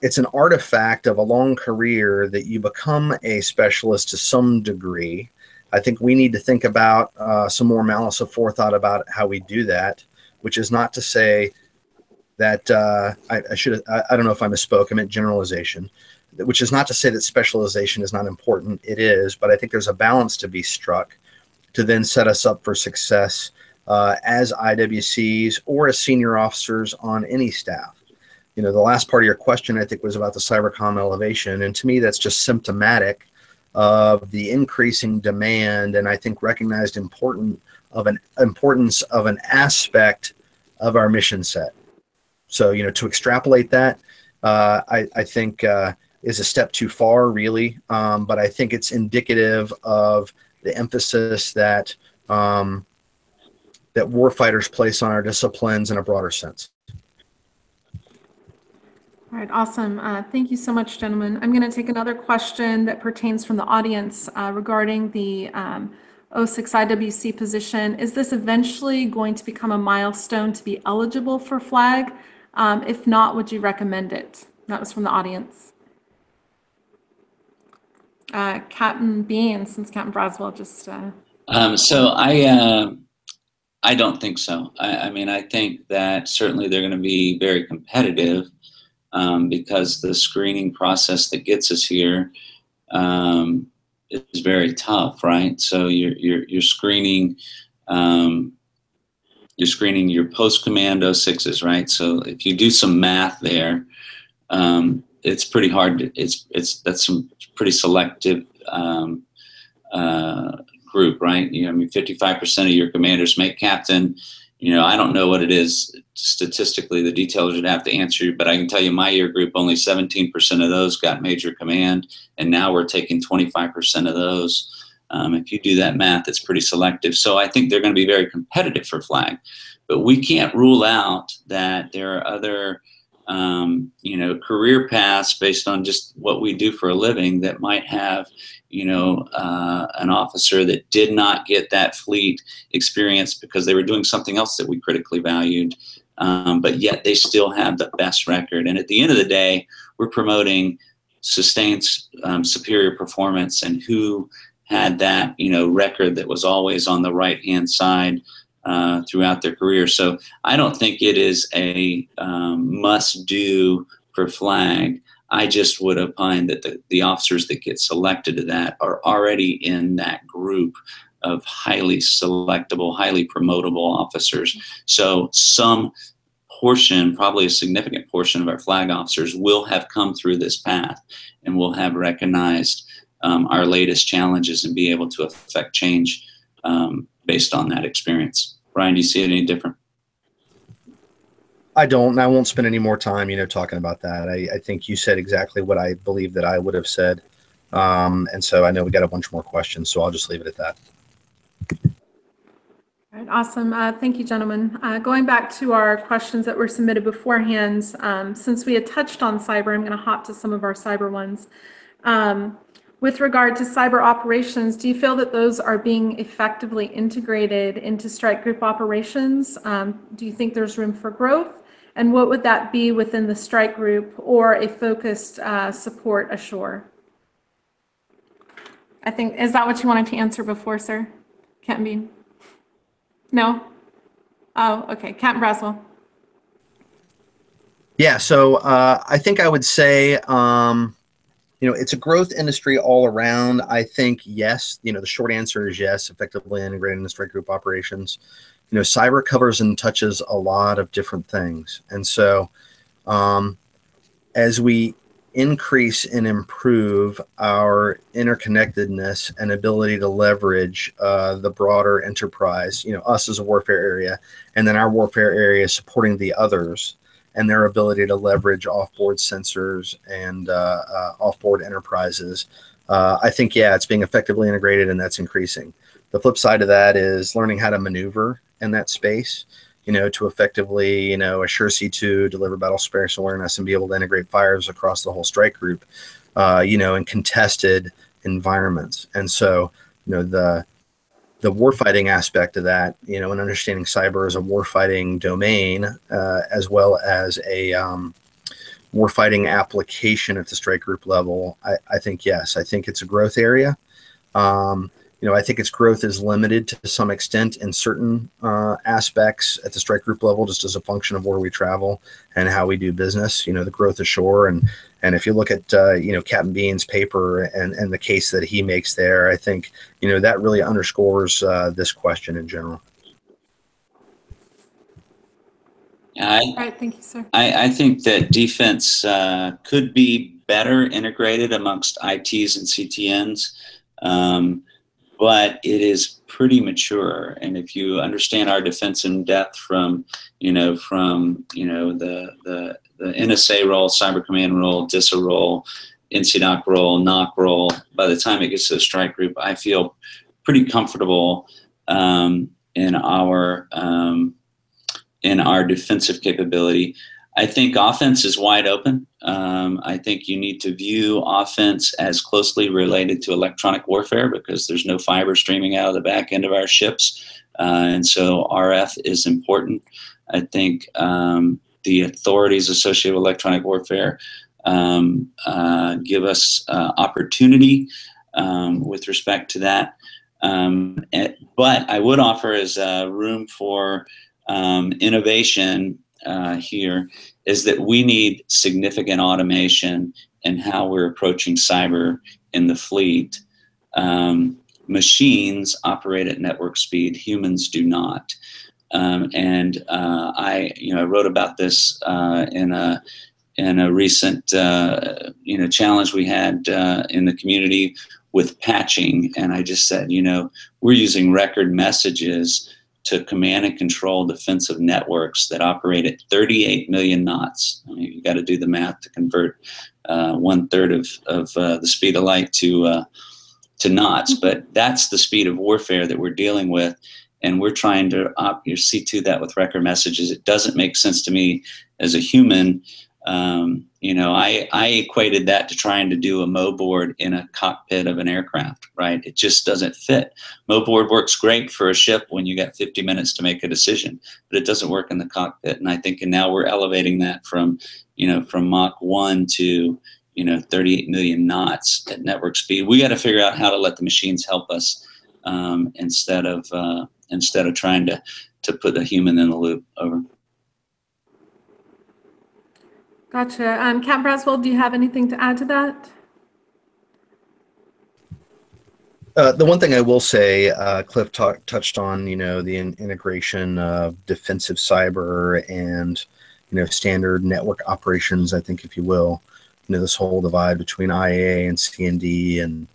it's an artifact of a long career that you become a specialist to some degree. I think we need to think about some more malice of forethought about how we do that, which is not to say that I don't know if I misspoke, I meant generalization, which is not to say that specialization is not important. It is, but I think there's a balance to be struck to then set us up for success as IWCs or as senior officers on any staff. The last part of your question, I think, was about the cybercomm elevation. And to me, that's just symptomatic of the increasing demand, and I think recognized importance of an aspect of our mission set. So, to extrapolate that, I think is a step too far, really. But I think it's indicative of the emphasis that that warfighters place on our disciplines in a broader sense. All right, awesome. Thank you so much, gentlemen. I'm going to take another question that pertains from the audience regarding the 06 IWC position. Is this eventually going to become a milestone to be eligible for flag? If not, would you recommend it? That was from the audience. Captain Bean, since Captain Braswell just. So I don't think so. I mean, I think that certainly they're going to be very competitive because the screening process that gets us here is very tough, right? So you're screening your post-command 06s, right? So if you do some math there, it's pretty hard. That's some pretty selective group, right? I mean, 55% of your commanders make captain. I don't know what it is statistically. The details would have to answer you, but I can tell you my year group, only 17% of those got major command, and now we're taking 25% of those. If you do that math, it's pretty selective. So I think they're going to be very competitive for flag, but we can't rule out that there are other career paths based on just what we do for a living that might have, an officer that did not get that fleet experience because they were doing something else that we critically valued, but yet they still have the best record. And at the end of the day, we're promoting sustained superior performance, and who had that, record that was always on the right-hand side throughout their career. So I don't think it is a must-do for flag. I just would opine that the officers that get selected to that are already in that group of highly selectable, highly promotable officers. So some portion, probably a significant portion of our flag officers will have come through this path and will have recognized our latest challenges and be able to affect change based on that experience. Bryan, do you see it any different? I don't, and I won't spend any more time, talking about that. I think you said exactly what I believe that I would have said. And so I know we got a bunch more questions, so I'll just leave it at that. All right, awesome. Thank you, gentlemen. Going back to our questions that were submitted beforehand, since we had touched on cyber, I'm going to hop to some of our cyber ones. With regard to cyber operations, do you feel that those are being effectively integrated into strike group operations? Do you think there's room for growth? And what would that be within the strike group or a focused support ashore? I think, is that what you wanted to answer before, sir? Captain Bean? No? Oh, okay. Captain Braswell. Yeah, so I think I would say, it's a growth industry all around. I think, yes, the short answer is yes, effectively integrated into strike group operations. Cyber covers and touches a lot of different things. And so as we increase and improve our interconnectedness and ability to leverage the broader enterprise, us as a warfare area, and then our warfare area supporting the others, and their ability to leverage offboard sensors and offboard enterprises, I think, yeah, it's being effectively integrated, and that's increasing. The flip side of that is learning how to maneuver in that space, to effectively, assure C2, deliver battle space awareness, and be able to integrate fires across the whole strike group, in contested environments. And so, the warfighting aspect of that, and understanding cyber as a warfighting domain, as well as a warfighting application at the strike group level, I think, yes, I think it's a growth area. I think its growth is limited to some extent in certain aspects at the strike group level, just as a function of where we travel and how we do business, the growth ashore. And if you look at, Captain Bean's paper and the case that he makes there, I think, that really underscores this question in general. All right, thank you, sir. I think that defense could be better integrated amongst ITs and CTNs. But it is pretty mature, and if you understand our defense in depth from the NSA role, Cyber Command role, DISA role, NCDOC role, NOC role, by the time it gets to the strike group, I feel pretty comfortable in our defensive capability. I think offense is wide open. I think you need to view offense as closely related to electronic warfare because there's no fiber streaming out of the back end of our ships. And so RF is important. I think the authorities associated with electronic warfare give us opportunity with respect to that. But I would offer as room for innovation here is that we need significant automation in how we're approaching cyber in the fleet. Machines operate at network speed, humans do not. I wrote about this in a recent challenge we had in the community with patching, and I just said, we're using record messages to command and control defensive networks that operate at 38 million knots. I mean, you got to do the math to convert 1/3 of the speed of light to knots, but that's the speed of warfare that we're dealing with, and we're trying to see to that with record messages. It doesn't make sense to me as a human. I equated that to trying to do a MoBoard in a cockpit of an aircraft, right? It just doesn't fit. MoBoard works great for a ship when you got 50 minutes to make a decision, but it doesn't work in the cockpit. And I think, and now we're elevating that from Mach 1 to 38 million knots at network speed. We got to figure out how to let the machines help us instead of trying to put a human in the loop. Over. Gotcha. Captain Braswell, do you have anything to add to that? The one thing I will say, Cliff touched on, the integration of defensive cyber and, standard network operations, I think, if you will, this whole divide between IA and C&D, and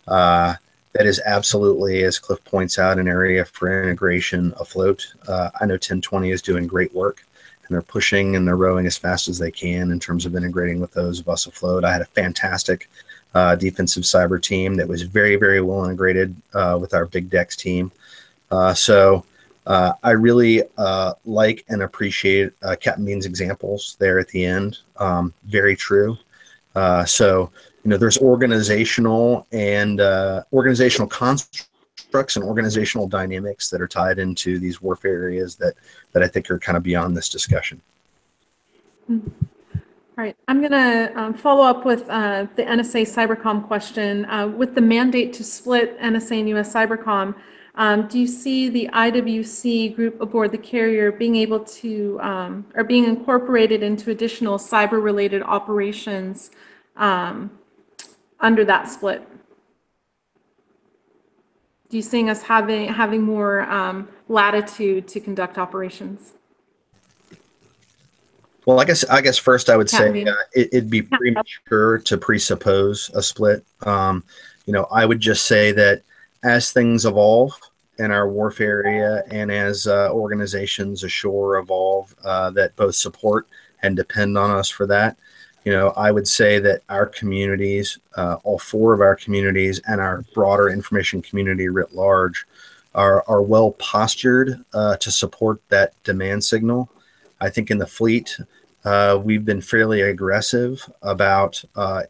that is absolutely, as Cliff points out, an area for integration afloat. I know 1020 is doing great work, and they're pushing and they're rowing as fast as they can in terms of integrating with those of us afloat. I had a fantastic defensive cyber team that was very, very well integrated with our big decks team. So I really like and appreciate Captain Bean's examples there at the end. Very true. So there's organizational and organizational constructs and organizational dynamics that are tied into these warfare areas that I think are kind of beyond this discussion. All right, I'm going to follow up with the NSA Cybercom question. With the mandate to split NSA and US Cybercom, do you see the IWC group aboard the carrier being able to, or being incorporated into additional cyber-related operations under that split? Do you see us having more latitude to conduct operations? Well, I guess first I would say it'd be premature to presuppose a split. I would just say that as things evolve in our warfare area and as organizations ashore evolve that both support and depend on us for that, I would say that our communities, all 4 of our communities and our broader information community writ large are well postured to support that demand signal. I think in the fleet, we've been fairly aggressive about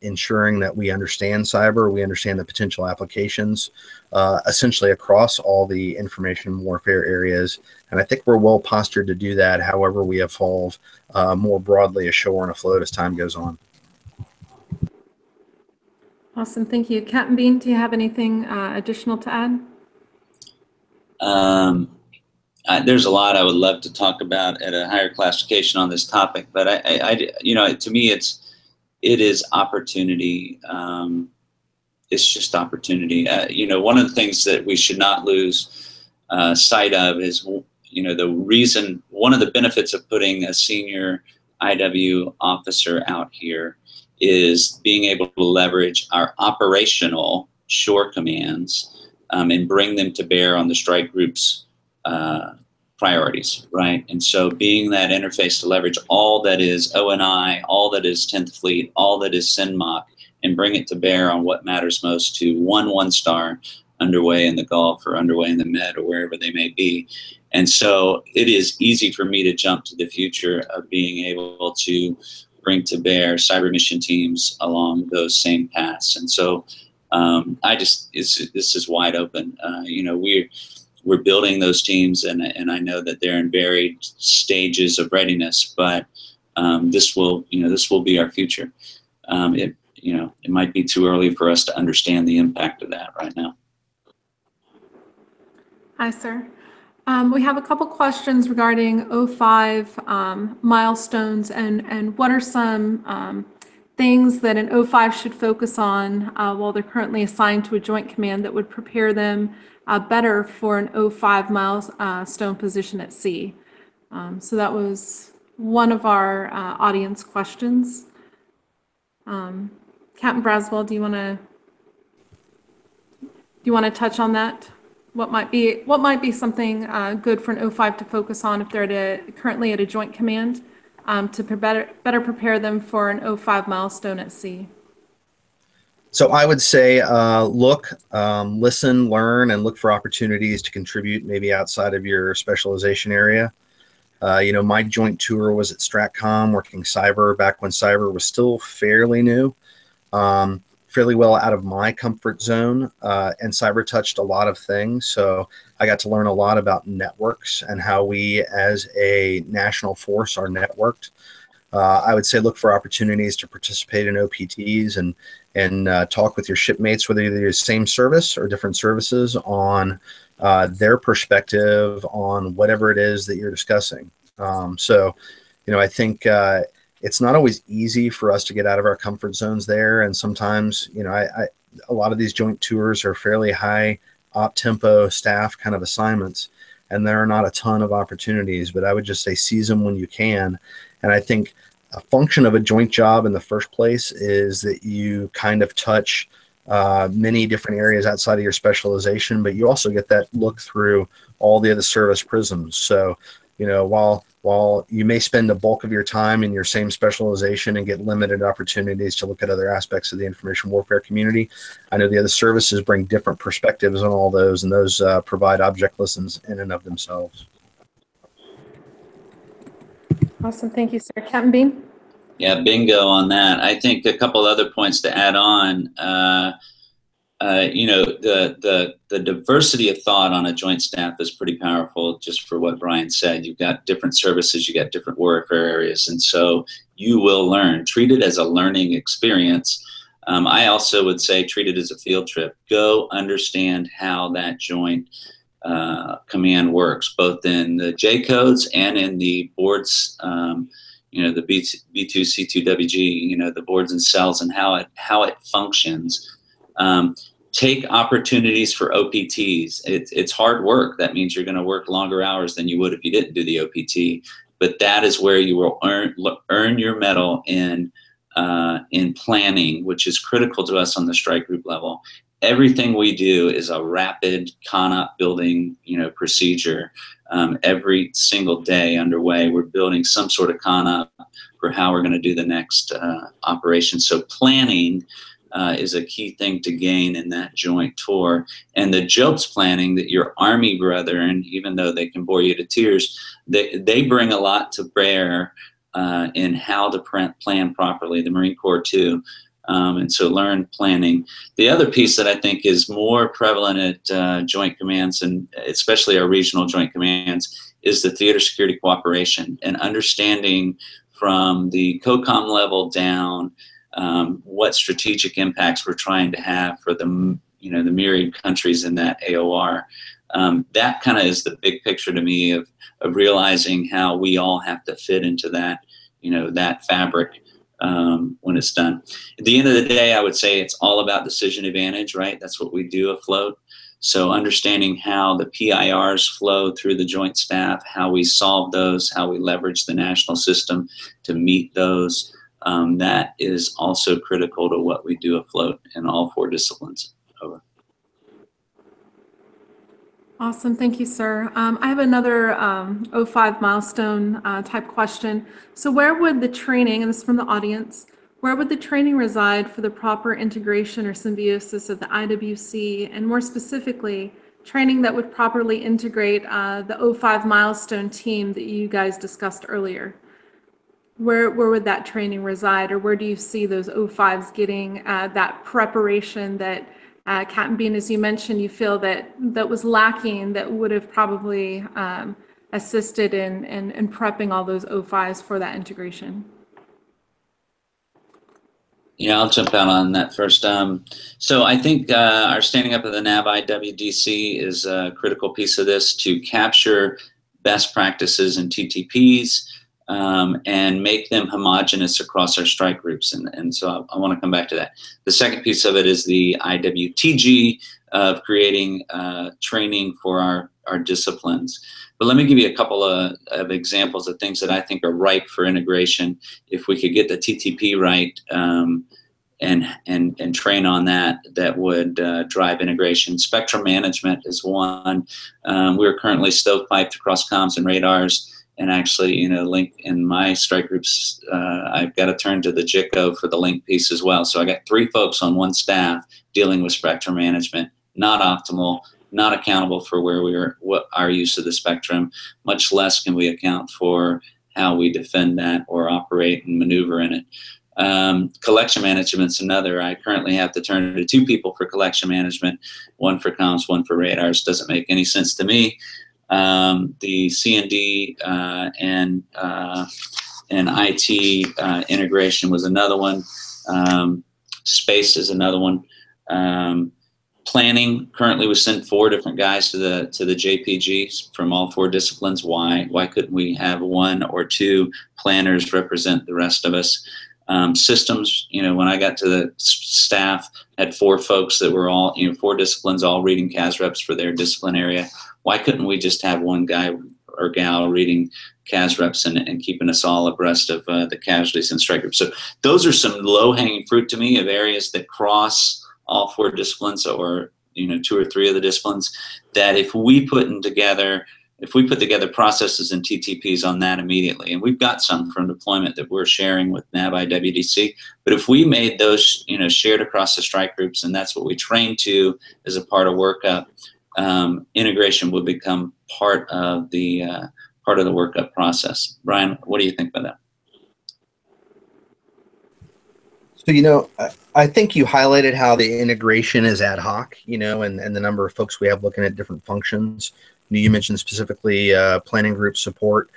ensuring that we understand cyber, we understand the potential applications, essentially across all the information warfare areas. And I think we're well postured to do that, however we evolve more broadly ashore and afloat as time goes on. Awesome, thank you. Captain Bean, do you have anything additional to add? There's a lot I would love to talk about at a higher classification on this topic, but to me, it is opportunity. It's just opportunity. One of the things that we should not lose sight of is, one of the benefits of putting a senior IW officer out here is being able to leverage our operational shore commands and bring them to bear on the strike group's priorities, right? And so being that interface to leverage all that is ONI, all that is 10th Fleet, all that is CINMOC, and bring it to bear on what matters most to one star underway in the Gulf or underway in the Med or wherever they may be. And so it is easy for me to jump to the future of being able to bring to bear cyber mission teams along those same paths. And so this is wide open. We're building those teams, and I know that they're in varied stages of readiness, but this will be our future. you know, it might be too early for us to understand the impact of that right now. Hi, sir. We have a couple questions regarding O5 milestones and what are some things that an O5 should focus on while they're currently assigned to a joint command that would prepare them better for an O5 milestone position at sea. So that was one of our audience questions. Captain Braswell, do you want to touch on that? What might be something good for an O5 to focus on if they're currently at a joint command to better prepare them for an O5 milestone at sea? So I would say look, listen, learn, and look for opportunities to contribute maybe outside of your specialization area. You know, my joint tour was at Stratcom working cyber back when cyber was still fairly new. Fairly well out of my comfort zone, and cyber touched a lot of things. So I got to learn a lot about networks and how we as a national force are networked. I would say look for opportunities to participate in OPTs and talk with your shipmates, whether you're the same service or different services, on their perspective on whatever it is that you're discussing. So, you know, I think it's not always easy for us to get out of our comfort zones there. And sometimes, you know, a lot of these joint tours are fairly high op tempo staff kind of assignments, and there are not a ton of opportunities, but I would just say seize them when you can. And I think a function of a joint job in the first place is that you kind of touch many different areas outside of your specialization, but you also get that look through all the other service prisms. So, you know, while you may spend the bulk of your time in your same specialization and get limited opportunities to look at other aspects of the information warfare community, I know the other services bring different perspectives on all those, and those provide object lessons in and of themselves. Awesome, thank you, sir. Captain Bean? Yeah, bingo on that. I think a couple other points to add on. You know, the diversity of thought on a joint staff is pretty powerful, just for what Bryan said. You've got different services, you got different warfare areas, and so you will learn. Treat it as a learning experience. I also would say treat it as a field trip. Go understand how that joint command works, both in the J codes and in the boards, you know, the B2C2WG, you know, the boards and cells, and how it functions. Take opportunities for OPTs. It's hard work. That means you're going to work longer hours than you would if you didn't do the OPT. But that is where you will earn your medal in planning, which is critical to us on the strike group level. Everything we do is a rapid CONOP building, you know, procedure. Every single day underway, we're building some sort of CONOP for how we're going to do the next operation. So planning is a key thing to gain in that joint tour. And the JOPS planning that your Army brethren, even though they can bore you to tears, they bring a lot to bear in how to plan properly, the Marine Corps too. And so learn planning. The other piece that I think is more prevalent at joint commands, and especially our regional joint commands, is the theater security cooperation and understanding from the COCOM level down what strategic impacts we're trying to have for the, you know, the myriad countries in that AOR. That kind of is the big picture to me of realizing how we all have to fit into that, you know, that fabric when it's done. At the end of the day, I would say it's all about decision advantage, right? That's what we do afloat. So understanding how the PIRs flow through the joint staff, how we solve those, how we leverage the national system to meet those, that is also critical to what we do afloat in all 4 disciplines. Over. Awesome, thank you, sir. I have another O5 milestone type question. So where would the training, and this is from the audience, where would the training reside for the proper integration or symbiosis of the IWC, and more specifically, training that would properly integrate the O5 milestone team that you guys discussed earlier? Where would that training reside, or where do you see those O5s getting that preparation that Captain Bean, as you mentioned, you feel that was lacking, that would have probably assisted in prepping all those O5s for that integration? Yeah, I'll jump out on that first. So I think our standing up of the NAV IWDC is a critical piece of this to capture best practices in TTPs and make them homogeneous across our strike groups. And so I want to come back to that. The second piece of it is the IWTG of creating training for our disciplines. But let me give you a couple of examples of things that I think are ripe for integration. If we could get the TTP right and train on that, that would drive integration. Spectrum management is one. We're currently stovepiped across comms and radars. And actually, link in my strike groups, I've got to turn to the JICO for the link piece as well. So I got 3 folks on one staff dealing with spectrum management. Not optimal, not accountable for what our use of the spectrum, much less can we account for how we defend that or operate and maneuver in it. Collection management's another. I currently have to turn to 2 people for collection management, 1 for comms, 1 for radars. Doesn't make any sense to me. The C&D and IT integration was another one. Space is another one. Planning, currently we send 4 different guys to the JPGs from all 4 disciplines. Why couldn't we have 1 or 2 planners represent the rest of us? Systems, when I got to the staff, had 4 folks that were all, 4 disciplines, all reading CAS reps for their discipline area. Why couldn't we just have 1 guy or gal reading CAS reps and keeping us all abreast of the casualties and strike groups? So those are some low-hanging fruit to me of areas that cross all 4 disciplines, or 2 or 3 of the disciplines, that if we put together processes and TTPs on that immediately, and we've got some from deployment that we're sharing with NAV IWDC, but if we made those shared across the strike groups, and that's what we train to as a part of workup, integration would become part of the workup process. Bryan, what do you think about that? So, I think you highlighted how the integration is ad hoc, and the number of folks we have looking at different functions. You mentioned specifically planning group support.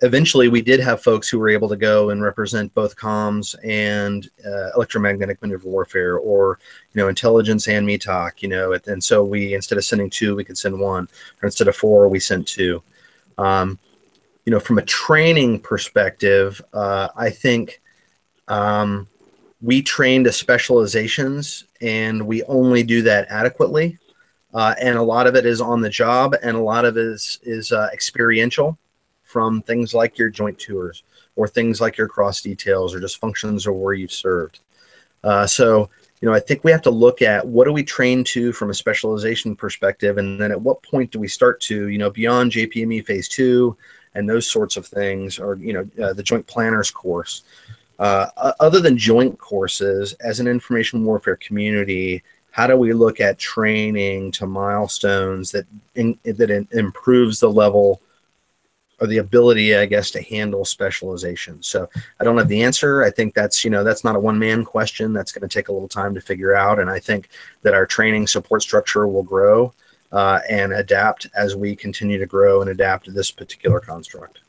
Eventually we did have folks who were able to go and represent both comms and electromagnetic maneuver warfare, or intelligence and METOC. And so we, instead of sending 2, we could send 1, or instead of 4, we sent 2. From a training perspective, I think we train to specializations, and we only do that adequately. And a lot of it is on the job, and a lot of it is experiential, from things like your joint tours, or things like your cross details, or just functions or where you've served. So I think we have to look at what do we train to from a specialization perspective, and then at what point do we start to, beyond JPME Phase 2 and those sorts of things, or the Joint Planners course. Other than joint courses, as an information warfare community, how do we look at training to milestones that improves the level or the ability, I guess, to handle specialization? So I don't have the answer. I think that's not a one-man question. That's going to take a little time to figure out. And I think that our training support structure will grow and adapt as we continue to grow and adapt to this particular construct.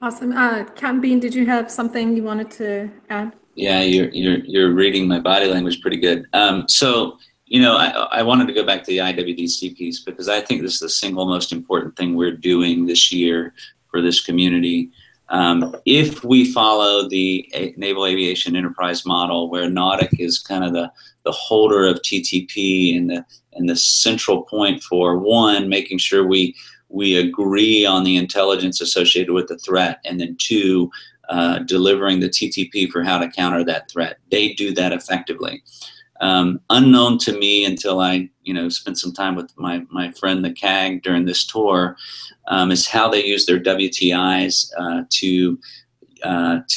Awesome. Captain Bean, did you have something you wanted to add? Yeah, you're reading my body language pretty good. So, I wanted to go back to the IWDC piece, because I think this is the single most important thing we're doing this year for this community. If we follow the Naval Aviation Enterprise model, where NAUTIC is kind of the holder of TTP and the central point for, 1, making sure we agree on the intelligence associated with the threat, and then 2, delivering the TTP for how to counter that threat. They do that effectively. Unknown to me until I spent some time with my friend the CAG during this tour, is how they use their WTIs to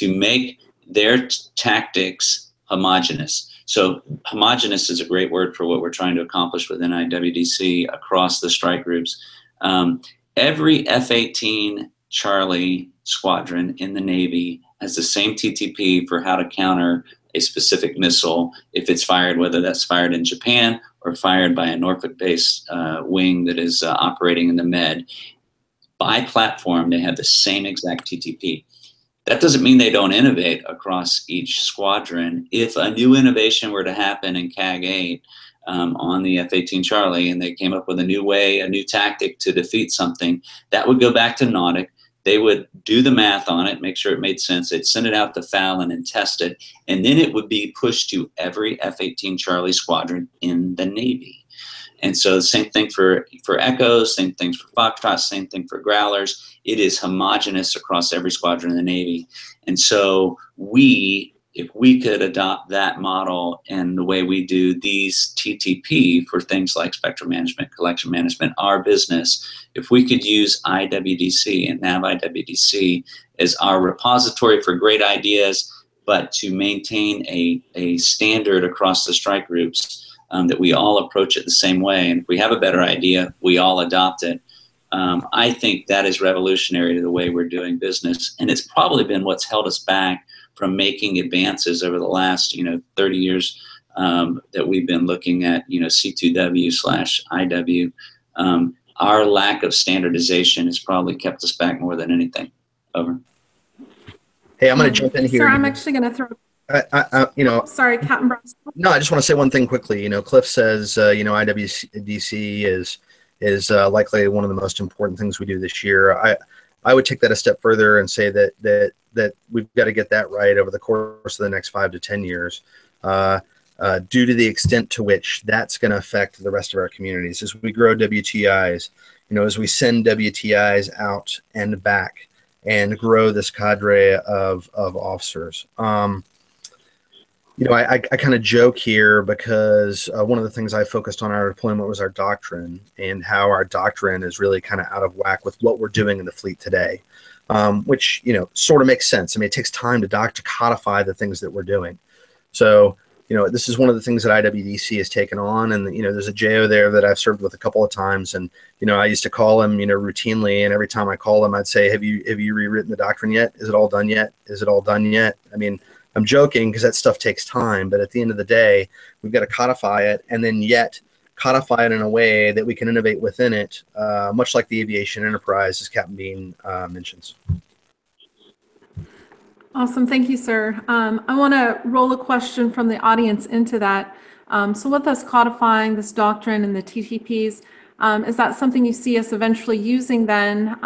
make their tactics homogeneous. So homogeneous is a great word for what we're trying to accomplish within IWDC across the strike groups. Every F-18 Charlie squadron in the Navy has the same TTP for how to counter a specific missile if it's fired, whether that's fired in Japan or fired by a Norfolk-based wing that is operating in the Med. By platform, they have the same exact TTP. That doesn't mean they don't innovate across each squadron. If a new innovation were to happen in CAG 8 on the F-18 Charlie, and they came up with a new way, a new tactic to defeat something, that would go back to NAUTIC. They would do the math on it, make sure it made sense. They'd send it out to Fallon and test it, and then it would be pushed to every F-18 Charlie squadron in the Navy. And so the same thing for Echoes, same things for Foxtrots, same thing for Growlers. It is homogenous across every squadron in the Navy. And so if we could adopt that model and the way we do these TTP for things like spectrum management, collection management, our business, if we could use IWDC and NAV IWDC as our repository for great ideas, but to maintain a standard across the strike groups, that we all approach it the same way, and if we have a better idea, we all adopt it. I think that is revolutionary to the way we're doing business, and it's probably been what's held us back from making advances over the last 30 years that we've been looking at C2W/IW. Our lack of standardization has probably kept us back more than anything. Over. Hey, I'm going to jump in here. Sir, I'm actually going to throw. Sorry, Captain Braswell. No, I just want to say one thing quickly. Cliff says, IWDC is likely one of the most important things we do this year. I would take that a step further and say that we've got to get that right over the course of the next 5 to 10 years, due to the extent to which that's going to affect the rest of our communities as we grow WTIs. As we send WTIs out and back and grow this cadre of officers. I kind of joke here because one of the things I focused on our deployment was our doctrine and how our doctrine is really kind of out of whack with what we're doing in the fleet today, which, sort of makes sense. I mean, it takes time to codify the things that we're doing. So, this is one of the things that IWDC has taken on. And, there's a JO there that I've served with a couple of times. And, I used to call him, routinely. And every time I call him, I'd say, have you rewritten the doctrine yet? Is it all done yet? Is it all done yet? I mean, I'm joking because that stuff takes time, but at the end of the day, we've got to codify it and then yet codify it in a way that we can innovate within it, much like the aviation enterprise, as Captain Bean mentions. Awesome. Thank you, sir. I want to roll a question from the audience into that. So with us codifying this doctrine and the TTPs, is that something you see us eventually using then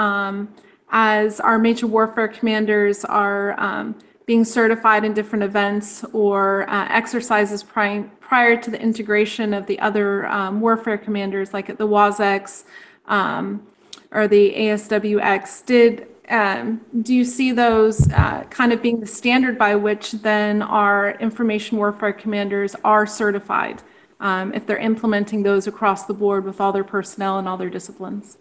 as our major warfare commanders are being certified in different events or exercises prior to the integration of the other warfare commanders, like at the WASX or the ASWX? Do you see those kind of being the standard by which then our information warfare commanders are certified if they're implementing those across the board with all their personnel and all their disciplines?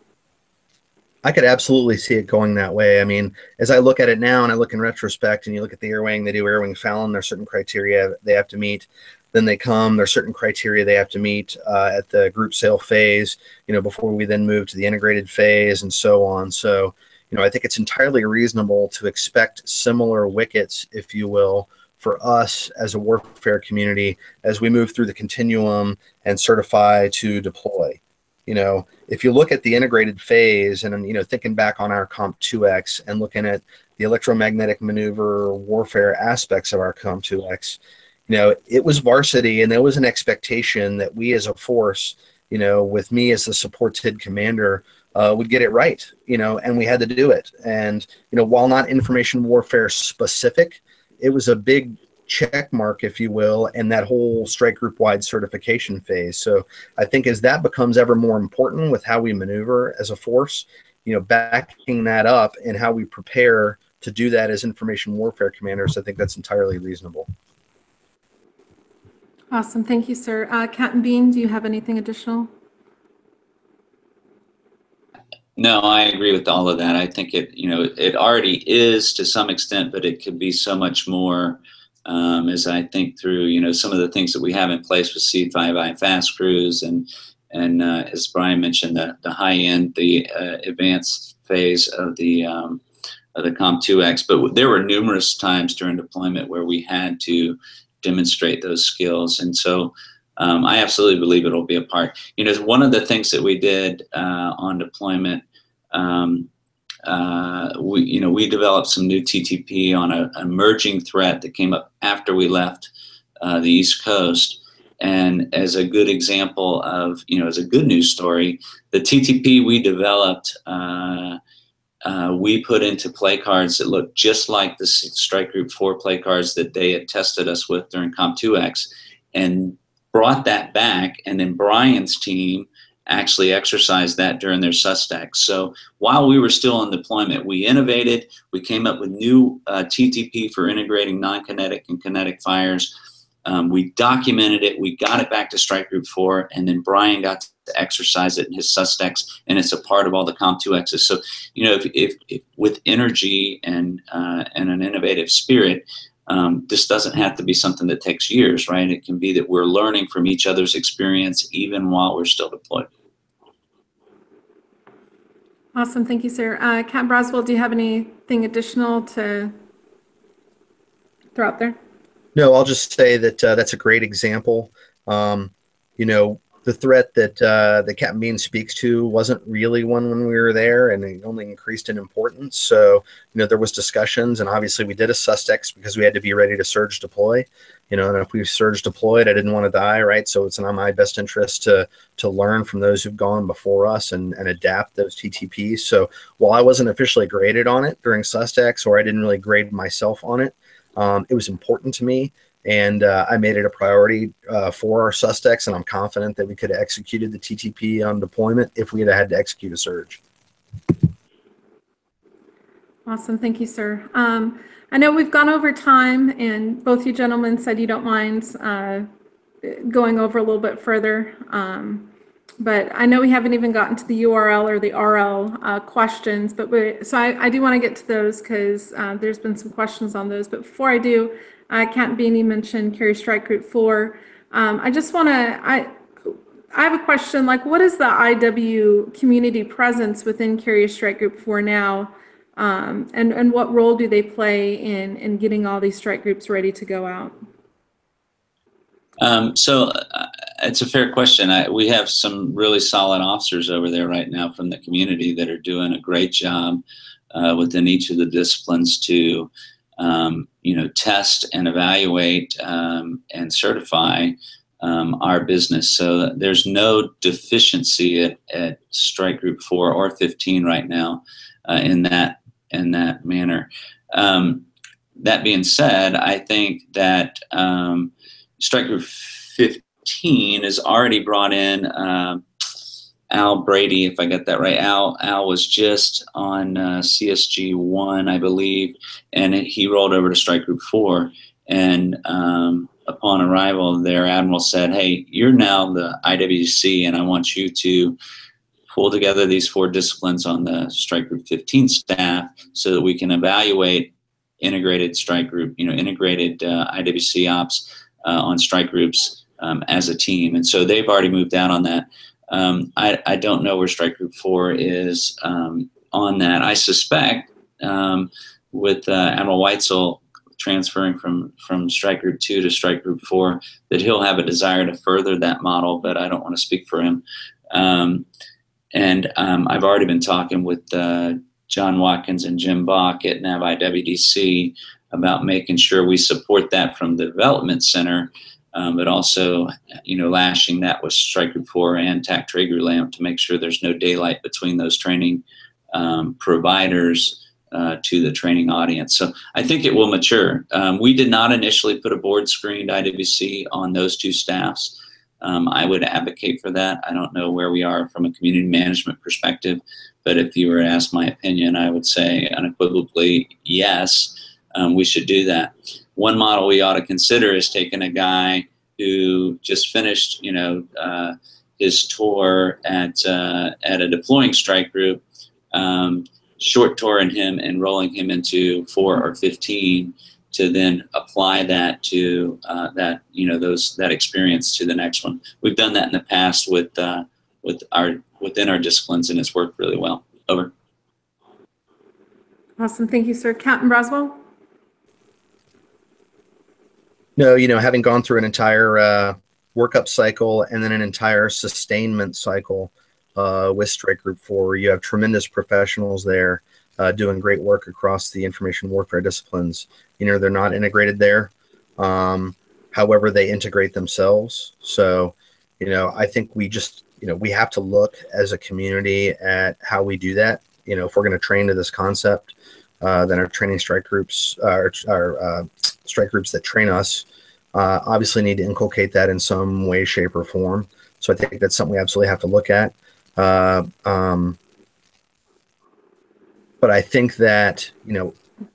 I could absolutely see it going that way. I mean, as I look at it now and I look in retrospect and you look at the air wing, they do air wing Fallon, there's certain criteria they have to meet. Then they come, there's certain criteria they have to meet at the group sale phase, before we then move to the integrated phase and so on. So, I think it's entirely reasonable to expect similar wickets, if you will, for us as a warfare community as we move through the continuum and certify to deploy. If you look at the integrated phase and, thinking back on our COMP-2X and looking at the electromagnetic maneuver warfare aspects of our COMP-2X, it was varsity and there was an expectation that we as a force, with me as the supported commander, would get it right, and we had to do it. And, while not information warfare specific, it was a big check mark, if you will, in that whole strike group wide certification phase. So I think as that becomes ever more important with how we maneuver as a force, backing that up and how we prepare to do that as information warfare commanders, I think that's entirely reasonable. Awesome. Thank you, sir. Captain Bean, do you have anything additional? No, I agree with all of that. I think it already is to some extent, but it could be so much more. As I think through, some of the things that we have in place with C5I fast crews and as Bryan mentioned, the high end, the advanced phase of the COMP-2X. But there were numerous times during deployment where we had to demonstrate those skills, and so I absolutely believe it'll be a part. One of the things that we did on deployment we developed some new TTP on an emerging threat that came up after we left the East Coast. And as a good example of, as a good news story, the TTP we developed, we put into play cards that looked just like the Strike Group 4 play cards that they had tested us with during COMP2X, and brought that back. And then Bryan's team actually exercised that during their SUSTEX. So while we were still in deployment, we innovated, we came up with new TTP for integrating non-kinetic and kinetic fires. We documented it, we got it back to Strike Group 4, and then Bryan got to exercise it in his SUSTEX, and it's a part of all the COMP2Xs. So, if with energy and an innovative spirit, this doesn't have to be something that takes years, right? It can be that we're learning from each other's experience even while we're still deployed. Awesome, thank you, sir. Captain Braswell, do you have anything additional to throw out there? No, I'll just say that that's a great example. The threat that Captain Bean speaks to wasn't really one when we were there, and it only increased in importance. So, there was discussions, and obviously we did a SUSTEX because we had to be ready to surge deploy. And if we surge deployed, I didn't want to die, right? So it's in my best interest to learn from those who've gone before us and adapt those TTPs. So while I wasn't officially graded on it during SUSTEX, or I didn't really grade myself on it, it was important to me, and I made it a priority for our SUSTEX, and I'm confident that we could have executed the TTP on deployment if we had to execute a surge. Awesome, thank you, sir. I know we've gone over time, and both you gentlemen said you don't mind going over a little bit further, but I know we haven't even gotten to the URL or the RL questions, so I do want to get to those because there's been some questions on those. But before I do, Captain Beanie mentioned Carrier Strike Group 4. I just want to, I have a question, like, what is the IW community presence within Carrier Strike Group 4 now? And what role do they play in getting all these strike groups ready to go out? It's a fair question. We have some really solid officers over there right now from the community that are doing a great job within each of the disciplines to test and evaluate and certify our business. So there's no deficiency at Strike Group 4 or 15 right now in that manner. That being said, I think that Strike Group 15 has already brought in Al Brady, if I got that right. Al was just on CSG 1, I believe, and he rolled over to Strike Group 4. And upon arrival, their admiral said, "Hey, you're now the IWC, and I want you to pull together these 4 disciplines on the Strike Group 15 staff so that we can evaluate integrated strike group, integrated IWC ops on strike groups as a team." And so they've already moved out on that. I don't know where Strike Group 4 is on that. I suspect with Admiral Weitzel transferring from Strike Group 2 to Strike Group 4 that he'll have a desire to further that model, but I don't want to speak for him. And I've already been talking with John Watkins and Jim Bach at NAV IWDC about making sure we support that from the development center, but also, lashing that with Strike Group 4 and TAC Traeger LAMP to make sure there's no daylight between those training providers to the training audience. So I think it will mature. We did not initially put a board-screened IWC on those 2 staffs. I would advocate for that. I don't know where we are from a community management perspective, but if you were to ask my opinion, I would say unequivocally yes, we should do that. One model we ought to consider is taking a guy who just finished, his tour at a deploying strike group, short touring him and rolling him into 4 or 15 to then apply that to that experience to the next one. We've done that in the past within our disciplines, and it's worked really well. Over. Awesome, thank you, sir. Captain Braswell? No, having gone through an entire workup cycle and then an entire sustainment cycle with Strike Group 4, you have tremendous professionals there. doing great work across the information warfare disciplines. They're not integrated there. However, they integrate themselves. So, I think we just, we have to look as a community at how we do that. If we're going to train to this concept, then our training strike groups, our strike groups that train us, obviously need to inculcate that in some way, shape, or form. So I think that's something we absolutely have to look at. But I think that,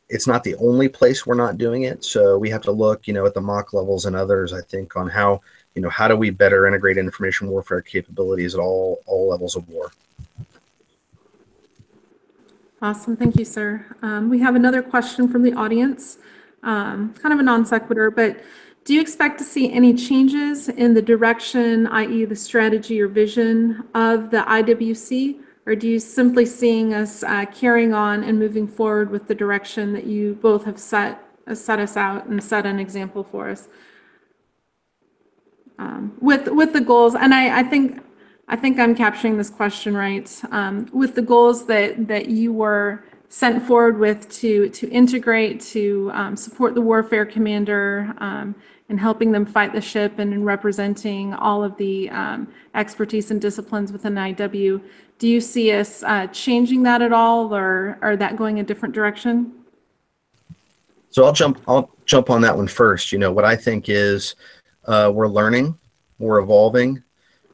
it's not the only place we're not doing it. So we have to look, at the mock levels and others, I think, on how, how do we better integrate information warfare capabilities at all levels of war. Awesome. Thank you, sir. We have another question from the audience, kind of a non sequitur, but do you expect to see any changes in the direction, i.e. the strategy or vision of the IWC, or do you simply seeing us carrying on and moving forward with the direction that you both have set us out and set an example for us with the goals? And I think I'm capturing this question right. With the goals that you were sent forward with to integrate, to support the warfare commander and helping them fight the ship and in representing all of the expertise and disciplines within IW. Do you see us changing that at all, or that going a different direction? So I'll jump on that one first. What I think is we're learning, we're evolving.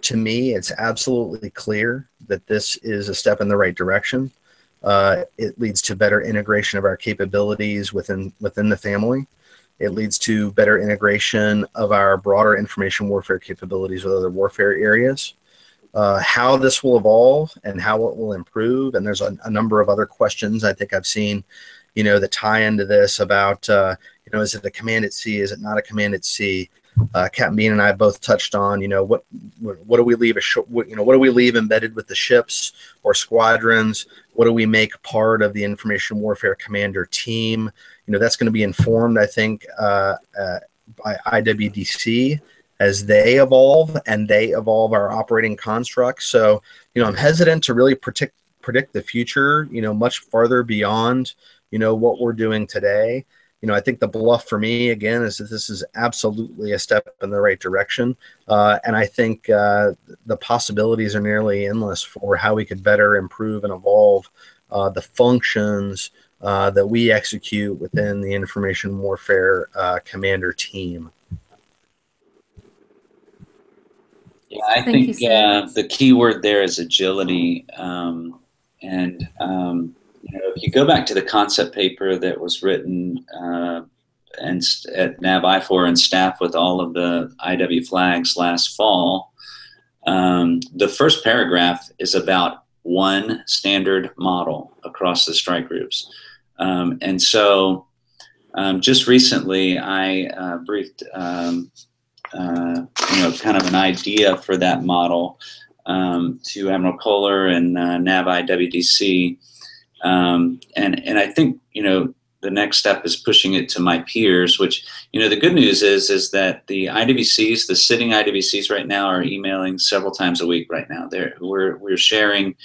To me, it's absolutely clear that this is a step in the right direction. It leads to better integration of our capabilities within the family. It leads to better integration of our broader information warfare capabilities with other warfare areas. How this will evolve and how it will improve, and there's a number of other questions I think I've seen, that tie into this about, is it a command at sea? Is it not a command at sea? Captain Bean and I both touched on, what do we leave what do we leave embedded with the ships or squadrons? What do we make part of the information warfare commander team? That's going to be informed, I think, by IWDC as they evolve and they evolve our operating constructs. So, I'm hesitant to really predict the future, much farther beyond, what we're doing today. I think the bluff for me, again, is that this is absolutely a step in the right direction. And I think the possibilities are nearly endless for how we could better improve and evolve the functions that we execute within the information warfare commander team. Yeah, I think the key word there is agility. If you go back to the concept paper that was written at NAV I4 and staff with all of the IW flags last fall, the first paragraph is about one standard model across the strike groups. And so just recently I briefed kind of an idea for that model to Admiral Kohler and NAV IWDC. And I think, the next step is pushing it to my peers, which, the good news is that the IWCs, the sitting IWCs right now are emailing several times a week right now. We're sharing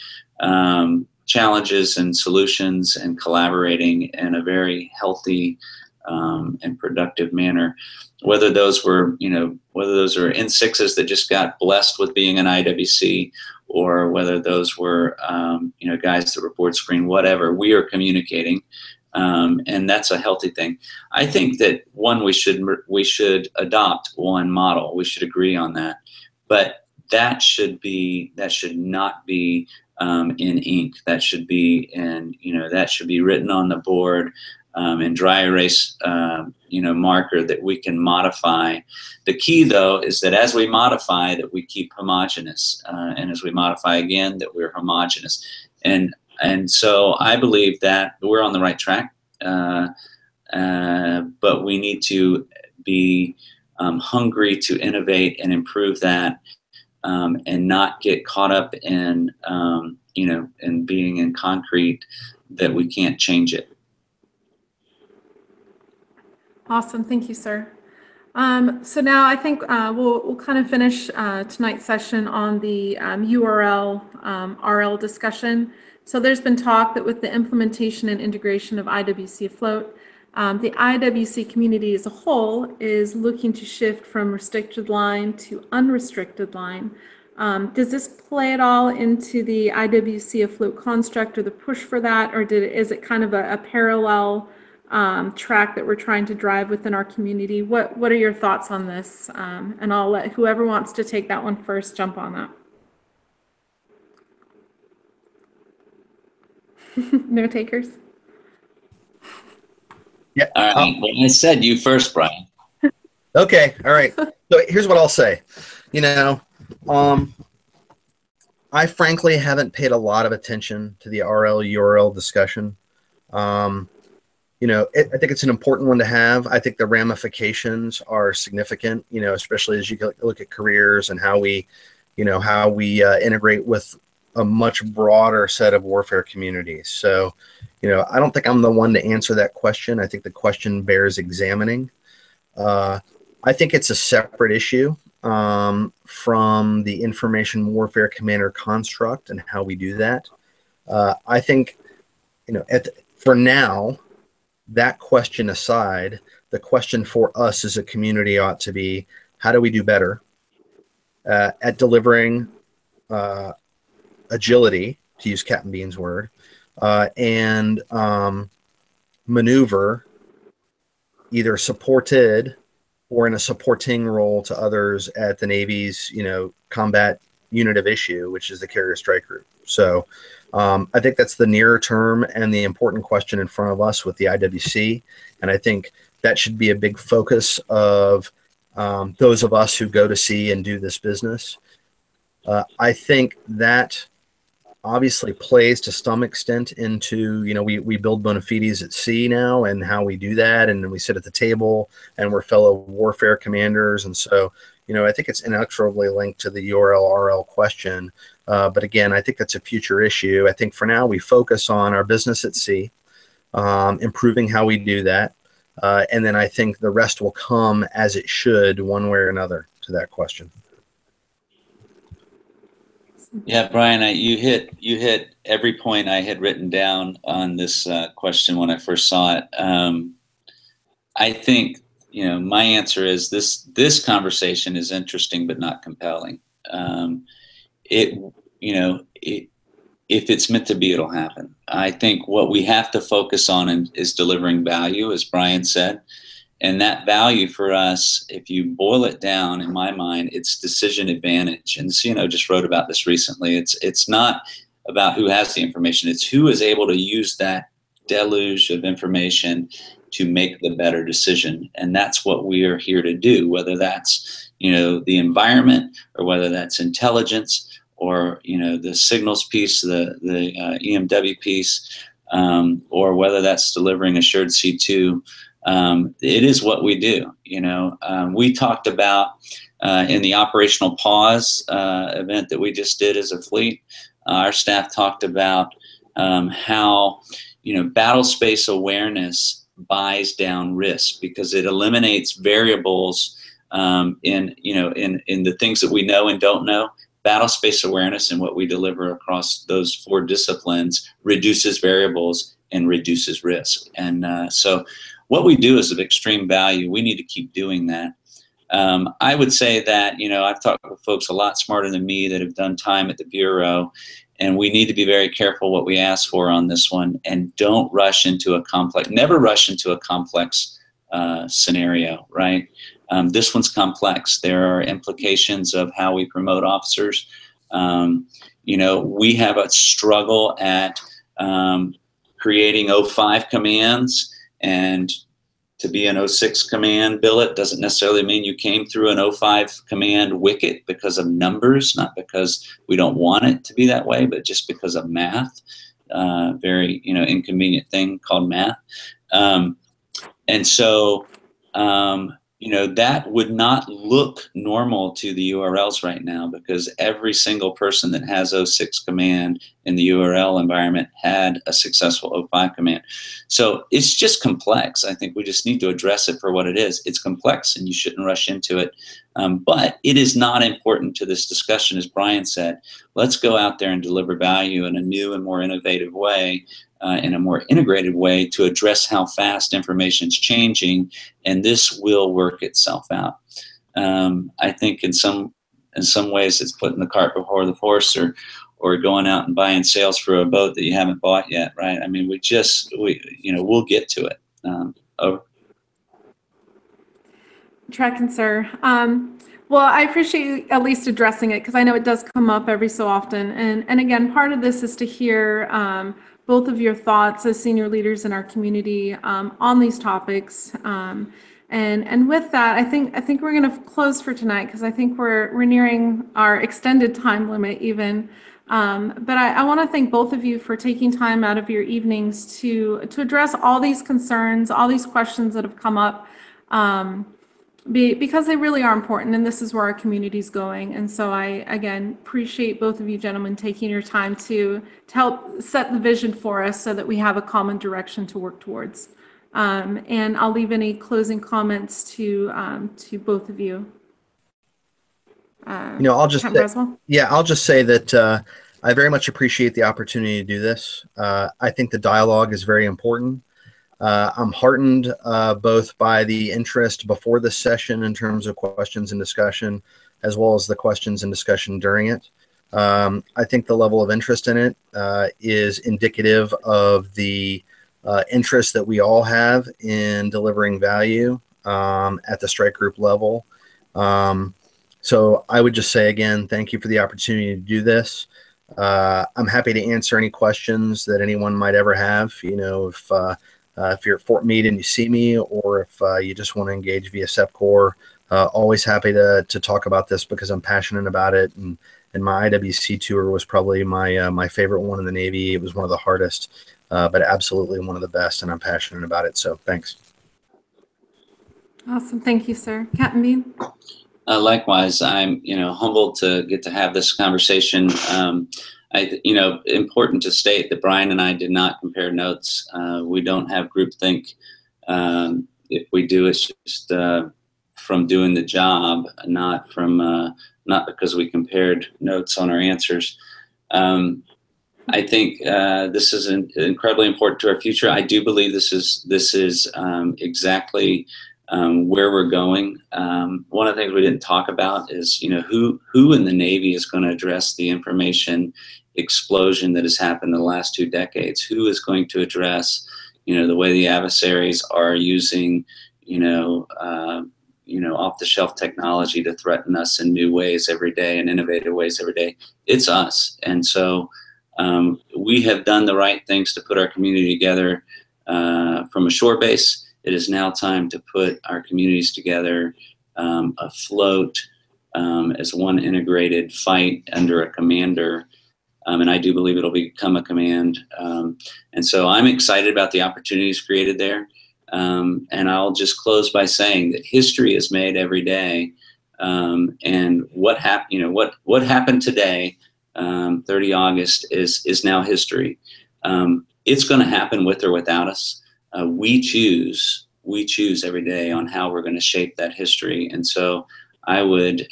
challenges and solutions and collaborating in a very healthy and productive manner. Whether those are N6s that just got blessed with being an IWC, or whether those were, guys that were board screen, whatever, we are communicating. And that's a healthy thing. I think that we should adopt one model. We should agree on that, but that should not be in ink. That should be that should be written on the board in dry erase, marker that we can modify. The key, though, is that as we modify, that we keep homogeneous, and as we modify again, that we're homogeneous. And so I believe that we're on the right track, but we need to be hungry to innovate and improve that, and not get caught up in, in being in concrete that we can't change it. Awesome, thank you, sir. So now I think we'll kind of finish tonight's session on the URL RL discussion. So there's been talk that with the implementation and integration of IWC Afloat, the IWC community as a whole is looking to shift from restricted line to unrestricted line. Does this play at all into the IWC Afloat construct or the push for that, or is it kind of a parallel track that we're trying to drive within our community? What are your thoughts on this? And I'll let whoever wants to take that one first jump on that. No takers? Yeah. All right. Well, I said you first, Bryan. Okay. All right. So here's what I'll say. You know, I frankly haven't paid a lot of attention to the RL URL discussion. You know, I think it's an important one to have. I think the ramifications are significant, you know, especially as you look at careers and how we, you know, how we integrate with a much broader set of warfare communities. So, you know, I don't think I'm the one to answer that question. I think the question bears examining. I think it's a separate issue from the information warfare commander construct and how we do that. I think, you know, for now, that question aside, the question for us as a community ought to be, how do we do better at delivering agility, to use Captain Bean's word, and maneuver either supported or in a supporting role to others at the Navy's, you know, combat unit of issue, which is the Carrier Strike Group. So I think that's the nearer term and the important question in front of us with the IWC. And I think that should be a big focus of those of us who go to sea and do this business. I think that obviously plays to some extent into, you know, we build bona fides at sea now and how we do that. And then we sit at the table and we're fellow warfare commanders. And so, you know, I think it's inexorably linked to the URL RL question. But again, I think that's a future issue. I think for now we focus on our business at sea, improving how we do that. And then I think the rest will come as it should one way or another to that question. Yeah, Bryan, you hit every point I had written down on this question when I first saw it. I think, you know, my answer is this conversation is interesting but not compelling. If it's meant to be, it'll happen. I think what we have to focus on is delivering value, as Bryan said. And that value for us, if you boil it down, in my mind, it's decision advantage. And CNO just wrote about this recently. It's not about who has the information. It's who is able to use that deluge of information to make the better decision. And that's what we are here to do, whether that's, you know, the environment or whether that's intelligence or, you know, the signals piece, the EMW piece, or whether that's delivering assured C2. It is what we do. You know, we talked about in the operational pause event that we just did as a fleet, our staff talked about how, you know, battle space awareness buys down risk because it eliminates variables in the things that we know and don't know. Battle space awareness and what we deliver across those 4 disciplines reduces variables and reduces risk. And so what we do is of extreme value. We need to keep doing that. I would say that, you know, I've talked with folks a lot smarter than me that have done time at the Bureau, and we need to be very careful what we ask for on this one and don't rush into a complex, never rush into a complex scenario, right? This one's complex. There are implications of how we promote officers. You know, we have a struggle at creating 05 commands, and to be an 06 command billet doesn't necessarily mean you came through an 05 command wicket because of numbers, not because we don't want it to be that way, but just because of math. Very, you know, inconvenient thing called math. And so that would not look normal to the URLs right now, because every single person that has 06 command in the URL environment had a successful 05 command. So it's just complex. I think we just need to address it for what it is. It's complex and you shouldn't rush into it. But it is not important to this discussion, as Bryan said. Let's go out there and deliver value in a new and more innovative way, in a more integrated way, to address how fast information is changing, and this will work itself out. I think in some ways it's putting the cart before the horse, or going out and buying sales for a boat that you haven't bought yet, right? I mean, we'll get to it. Over. Tracking, sir. Well, I appreciate you at least addressing it, because I know it does come up every so often. And again, part of this is to hear both of your thoughts as senior leaders in our community on these topics. And with that, I think we're going to close for tonight, because I think we're nearing our extended time limit even. But I want to thank both of you for taking time out of your evenings to address all these concerns, all these questions that have come up. Because they really are important, and this is where our community is going. And so I, again, appreciate both of you gentlemen taking your time to help set the vision for us so that we have a common direction to work towards. And I'll leave any closing comments to both of you. I'll just say that I very much appreciate the opportunity to do this. I think the dialogue is very important. I'm heartened both by the interest before this session in terms of questions and discussion, as well as the questions and discussion during it. I think the level of interest in it is indicative of the interest that we all have in delivering value at the strike group level. So I would just say, again, thank you for the opportunity to do this. I'm happy to answer any questions that anyone might ever have. If you're at Fort Meade and you see me, or if you just want to engage via SEPCOR, always happy to talk about this, because I'm passionate about it. And my IWC tour was probably my favorite one in the Navy. It was one of the hardest, but absolutely one of the best, and I'm passionate about it. So thanks. Awesome. Thank you, sir. Captain Bean? Likewise, I'm humbled to get to have this conversation. Important to state that Bryan and I did not compare notes. We don't have groupthink. If we do, it's just from doing the job, not because we compared notes on our answers. I think this is incredibly important to our future. I do believe this is exactly where we're going. One of the things we didn't talk about is, who in the Navy is going to address the information explosion that has happened in the last 2 decades? Who is going to address, the way the adversaries are using, off-the-shelf technology to threaten us in new ways every day and innovative ways every day? It's us. And so we have done the right things to put our community together from a shore base. It is now time to put our communities together afloat as one integrated fight under a commander. And I do believe it'll become a command. And so I'm excited about the opportunities created there. And I'll just close by saying that history is made every day. And what happened today, 30 August, is now history. It's going to happen with or without us. We choose every day on how we're going to shape that history. And so I would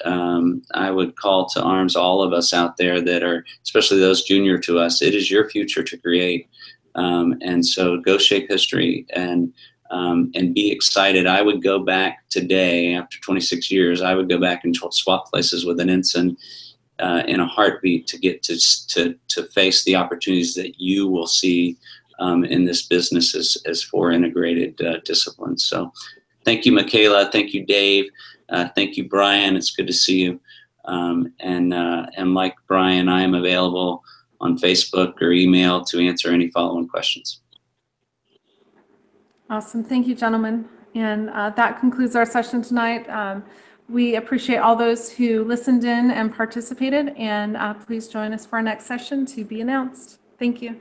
call to arms all of us out there that are, especially those junior to us. It is your future to create, and so go shape history and be excited. I would go back today, after 26 years. I would go back and swap places with an ensign in a heartbeat to get to face the opportunities that you will see in this business as 4 integrated disciplines. So, thank you, Michaela. Thank you, Dave. Thank you, Bryan. It's good to see you. And like Bryan, I am available on Facebook or email to answer any follow-on questions. Awesome. Thank you, gentlemen. And that concludes our session tonight. We appreciate all those who listened in and participated. And please join us for our next session to be announced. Thank you.